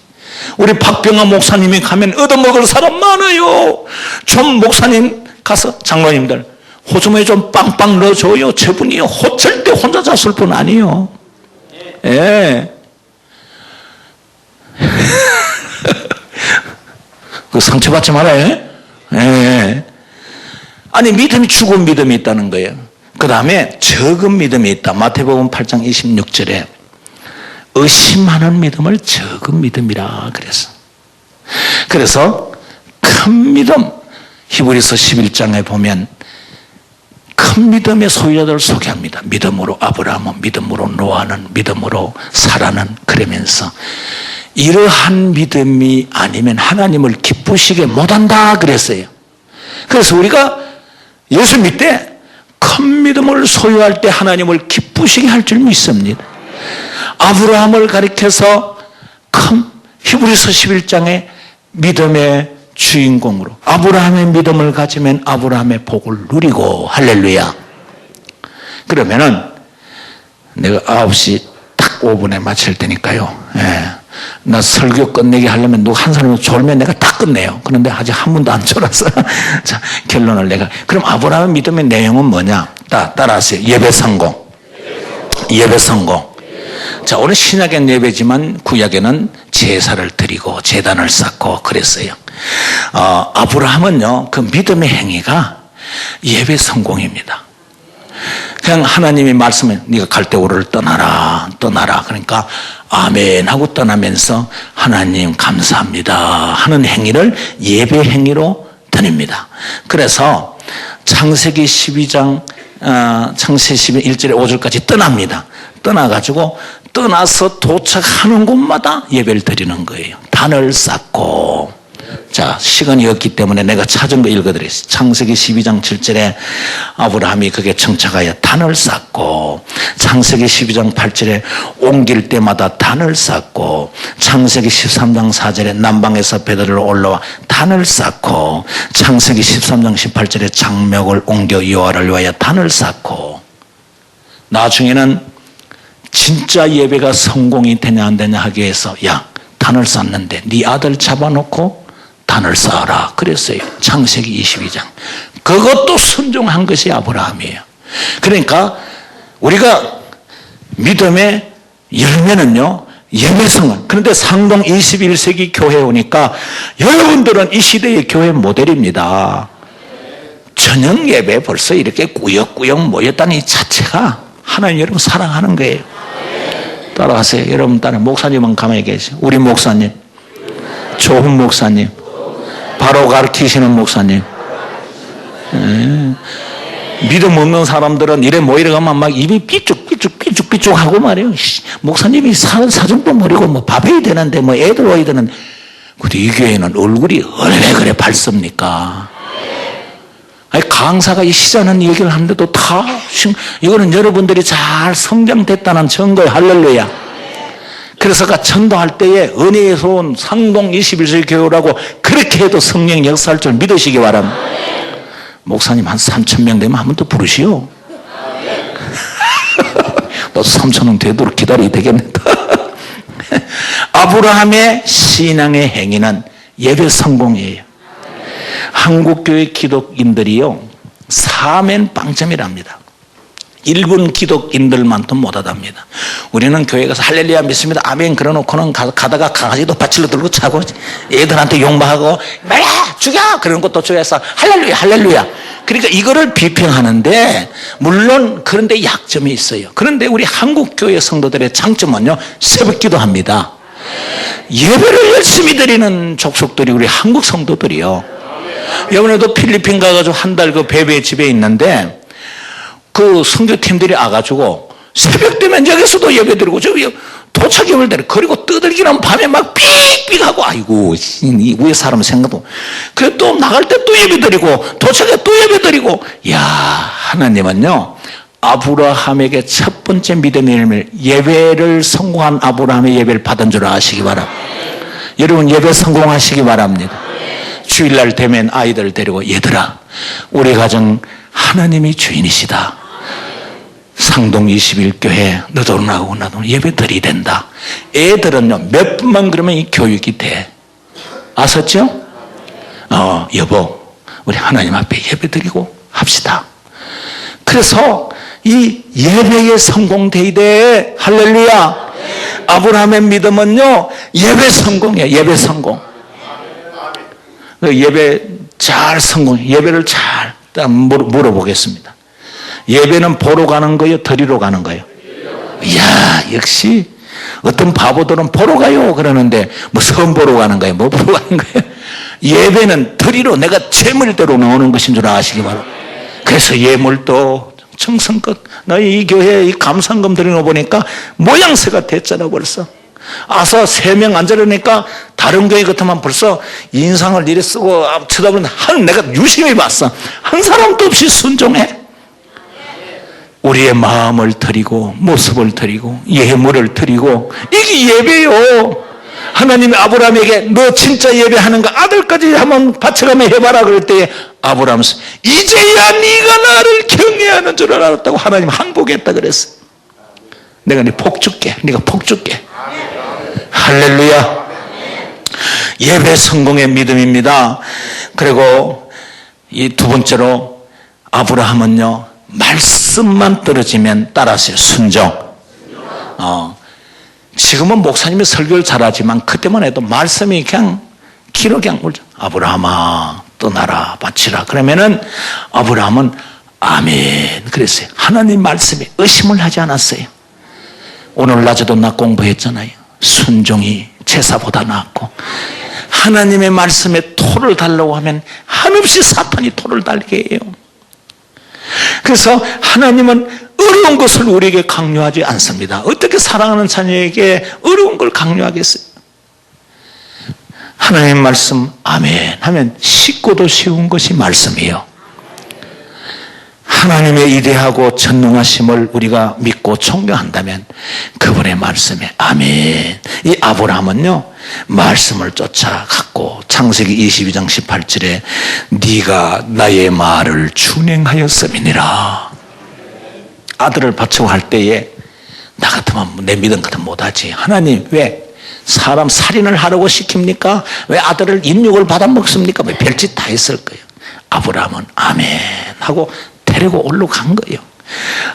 우리 박병아 목사님이 가면 얻어먹을 사람 많아요. 좀 목사님 가서 장로님들 호주머니에 좀 빵빵 넣어줘요. 저분이요, 절대 혼자 잤을 분 아니에요. 예. 그 상처받지 말아요. 예. 아니, 믿음이 죽은 믿음이 있다는 거예요. 그 다음에 적은 믿음이 있다. 마태복음 8장 26절에 의심하는 믿음을 적은 믿음이라 그랬어. 그래서 큰 믿음, 히브리서 11장에 보면 큰 믿음의 소유자들을 소개합니다. 믿음으로 아브라함은, 믿음으로 노아는, 믿음으로 사라는, 그러면서 이러한 믿음이 아니면 하나님을 기쁘시게 못한다 그랬어요. 그래서 우리가 예수 믿되 큰 믿음을 소유할 때 하나님을 기쁘시게 할 줄 믿습니다. 아브라함을 가리켜서 큰 히브리서 11장의 믿음의 주인공으로, 아브라함의 믿음을 가지면 아브라함의 복을 누리고, 할렐루야. 그러면은 내가 9시 딱 5분에 마칠 테니까요. 예. 나 설교 끝내게 하려면 누구 한 사람이 졸면 내가 다 끝내요. 그런데 아직 한 번도 안 졸았어. 자, 결론을 내가. 그럼 아브라함의 믿음의 내용은 뭐냐? 따라하세요. 예배 성공. 예배 성공. 자, 오늘 신약엔 예배지만 구약에는 제사를 드리고 제단을 쌓고 그랬어요. 아브라함은요, 그 믿음의 행위가 예배 성공입니다. 그냥 하나님이 말씀해, 네가 갈대우를 떠나라. 그러니까 아멘 하고 떠나면서 하나님 감사합니다 하는 행위를 예배 행위로 드립니다. 그래서 창세기 12장 창세기 1절에 5절까지 떠납니다. 떠나가지고 떠나서 도착하는 곳마다 예배를 드리는 거예요. 단을 쌓고. 자, 시간이 없기 때문에 내가 찾은 거 읽어드리겠습니다. 창세기 12장 7절에 아브라함이 그게 정착하여 단을 쌓고, 창세기 12장 8절에 옮길 때마다 단을 쌓고, 창세기 13장 4절에 남방에서 베들레로 올라와 단을 쌓고, 창세기 13장 18절에 장막을 옮겨 여호와를 위하여 단을 쌓고, 나중에는 진짜 예배가 성공이 되냐 안 되냐 하기 위해서, 야, 단을 쌓는데 네 아들 잡아놓고 단을 쌓아라 그랬어요. 창세기 22장. 그것도 순종한 것이 아브라함이에요. 그러니까 우리가 믿음의 열매는요, 예배성은. 그런데 상동 21세기 교회에 오니까 여러분들은 이 시대의 교회 모델입니다. 저녁 예배 벌써 이렇게 꾸역꾸역 모였다는 이 자체가 하나님 여러분 사랑하는 거예요. 따라하세요. 여러분 따라. 목사님은 가만히 계세요. 우리 목사님, 좋은 목사님, 바로 가르치시는 목사님. 믿음 없는 사람들은 이래 모이러 가면 막 입이 삐죽삐죽 하고 말이에요. 목사님이 사정도 모르고 뭐 밥해야 되는데 뭐 애들 와야 되는데. 근데 이 교회는 얼굴이 원래 그래 밝습니까? 아니, 강사가 이 시자는 얘기를 하는데도 다, 이거는 여러분들이 잘 성장됐다는 증거예요. 할렐루야. 그래서 전도할 때에 은혜에서 온 상동 21세기 교회라고 그렇게 해도 성령 역사할 줄 믿으시기 바랍니다. 목사님 한 3,000명 되면 한 번 더 부르시오. 너 3,000원 되도록 기다려야 되겠네. 아브라함의 신앙의 행위는 예배 성공이에요. 한국교회 기독인들이요, 사멘 빵점이랍니다. 일본 기독인들만도 못하답니다. 우리는 교회 가서 할렐루야 믿습니다 아멘 그러놓고는 가다가 강아지도 받칠러 들고 차고 애들한테 욕망하고 말야 죽여 그런 것도 좋아해서 할렐루야. 그러니까 이거를 비평하는데, 물론 그런데 약점이 있어요. 그런데 우리 한국교회 성도들의 장점은요, 새벽기도 합니다. 예배를 열심히 드리는 족속들이 우리 한국 성도들이요. 이번에도 필리핀 가가지고 한 달 그 베베 집에 있는데 그 선교팀들이 와가지고 새벽 되면 여기서도 예배 드리고 저기 도착임을 드리고 그리고 뜨들기는 밤에 막 삑삑하고 아이고 이 위에 사람 생각도 그래 또 나갈 때 또 예배 드리고 도착해 또 예배 드리고 야 하나님은요 아브라함에게 첫 번째 믿음의 예배를 성공한 아브라함의 예배를 받은 줄 아시기 바랍니다. 여러분 예배 성공하시기 바랍니다. 주일날 되면 아이들 데리고 얘들아 우리 가정 하나님이 주인이시다. 상동 21교회 너도 나고 나도 예배 드려야 된다. 애들은요 몇 분만 그러면 이 교육이 돼. 아셨죠? 여보 우리 하나님 앞에 예배 드리고 합시다. 그래서 이 예배에 성공돼야 돼. 할렐루야. 아브라함의 믿음은요 예배 성공이에요. 예배 성공. 예배 잘 성공. 예배를 잘 물어보겠습니다. 예배는 보러 가는 거예요? 드리러 가는 거예요? 이야 역시 어떤 바보들은 보러 가요 그러는데 뭐 선보러 가는 거예요? 뭐 보러 가는 거예요? 예배는 드리러 내가 재물대로 나오는 것인 줄 아시기 바랍니다. 그래서 예물도 정성껏 너희 이 교회에 이 감상금 드리는 거 보니까 모양새가 됐잖아 벌써. 아서 3명 앉으려니까 다른 교회 같으면 벌써 인상을 이래 쓰고 쳐다보는데 내가 유심히 봤어. 한 사람도 없이 순종해. 우리의 마음을 드리고 모습을 드리고 예물을 드리고 이게 예배요. 하나님이 아브라함에게 너 진짜 예배하는가 아들까지 한번 바쳐가며 해봐라 그럴 때에 아브라함은 이제야 네가 나를 경외하는 줄 알았다고 하나님 항복했다 그랬어. 내가 네 복 줄게. 네가 복 줄게. 할렐루야. 예배 성공의 믿음입니다. 그리고 이 두 번째로 아브라함은요 말씀만 떨어지면 따라하세요. 순종. 지금은 목사님이 설교를 잘하지만 그때만 해도 말씀이 그냥 길어 그냥 울죠. 아브라함아 떠나라 바치라. 그러면은 아브라함은 아멘 그랬어요. 하나님 말씀에 의심을 하지 않았어요. 오늘 낮에도 나 공부했잖아요. 순종이 제사보다 낫고 하나님의 말씀에 토를 달라고 하면 한없이 사탄이 토를 달게 해요. 그래서 하나님은 어려운 것을 우리에게 강요하지 않습니다. 어떻게 사랑하는 자녀에게 어려운 걸 강요하겠어요? 하나님 말씀 아멘 하면 쉽고도 쉬운 것이 말씀이에요. 하나님의 이대하고 전능하심을 우리가 믿고 존경한다면 그분의 말씀에 아멘. 이 아브라함은요 말씀을 쫓아갔고 창세기 22장 18절에 네가 나의 말을 준행하였음이니라. 아들을 바치고 할 때에 나 같으면 내 믿음 같으면 못하지. 하나님 왜 사람 살인을 하려고 시킵니까? 왜 아들을 인육을 받아 먹습니까? 왜 별짓 다 했을 거예요. 아브라함은 아멘 하고 데리고 올라간 거예요.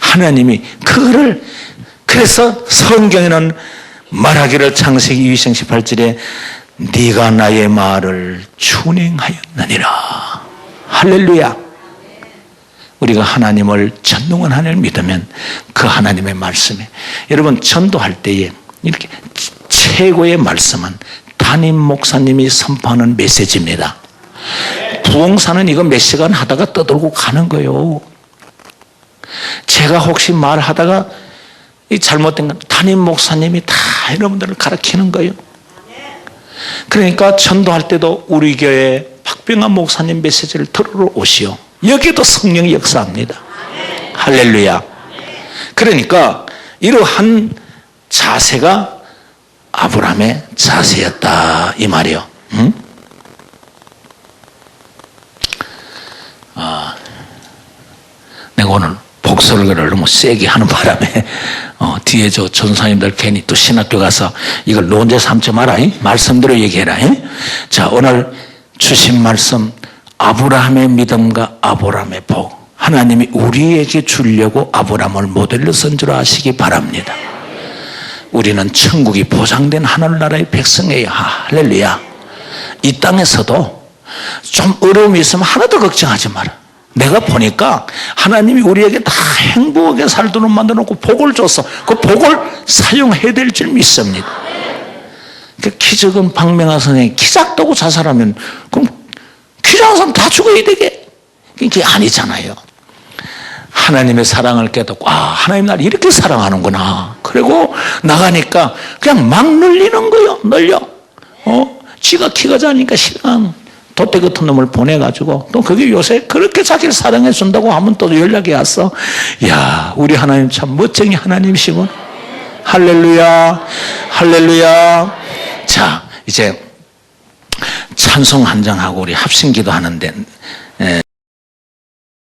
하나님이 그거를 그래서 성경에는 말하기를 창세기 22장 18절에 네가 나의 말을 준행하였느니라. 할렐루야. 우리가 하나님을 전능한 하나님을 믿으면 그 하나님의 말씀에 여러분 전도할 때에 이렇게 최고의 말씀은 담임 목사님이 선포하는 메시지입니다. 부흥사는 이거 몇 시간 하다가 떠들고 가는 거예요. 제가 혹시 말하다가 이 잘못된 건 담임 목사님이 다 여러분들을 가르치는 거예요. 그러니까 전도할 때도 우리 교회 박병환 목사님 메시지를 들으러 오시오. 여기도 성령이 역사합니다. 할렐루야. 그러니까 이러한 자세가 아브라함의 자세였다 이 말이요. 응? 내가 오늘 복설교를 너무 세게 하는 바람에 뒤에 저 전사님들 괜히 또 신학교 가서 이걸 논제 삼지 마라. 말씀대로 얘기해라. 자 오늘 주신 말씀 아브라함의 믿음과 아브라함의 복 하나님이 우리에게 주려고 아브라함을 모델로 쓴 줄 아시기 바랍니다. 우리는 천국이 보장된 하늘나라의 백성이에요. 할렐루야. 이 땅에서도 좀 어려움이 있으면 하나도 걱정하지 마라. 내가 보니까 하나님이 우리에게 다 행복하게 살도록 만들어놓고 복을 줬어. 그 복을 사용해야 될 줄 믿습니다. 키 적은 박명하 선생이 키 작다고 자살하면 그럼 키 작은 사람 다 죽어야 되게? 그게 아니잖아요. 하나님의 사랑을 깨닫고 하나님 나를 이렇게 사랑하는구나. 그리고 나가니까 그냥 막 늘리는 거예요. 늘려. 지가 키가 작으니까 신랑 돛대 같은 놈을 보내가지고 또 그게 요새 그렇게 자기를 사랑해 준다고 하면 또 연락이 왔어. 야, 우리 하나님 참 멋쟁이 하나님이시군. 할렐루야, 할렐루야. 자, 이제 찬송 한 장하고 우리 합심기도 하는데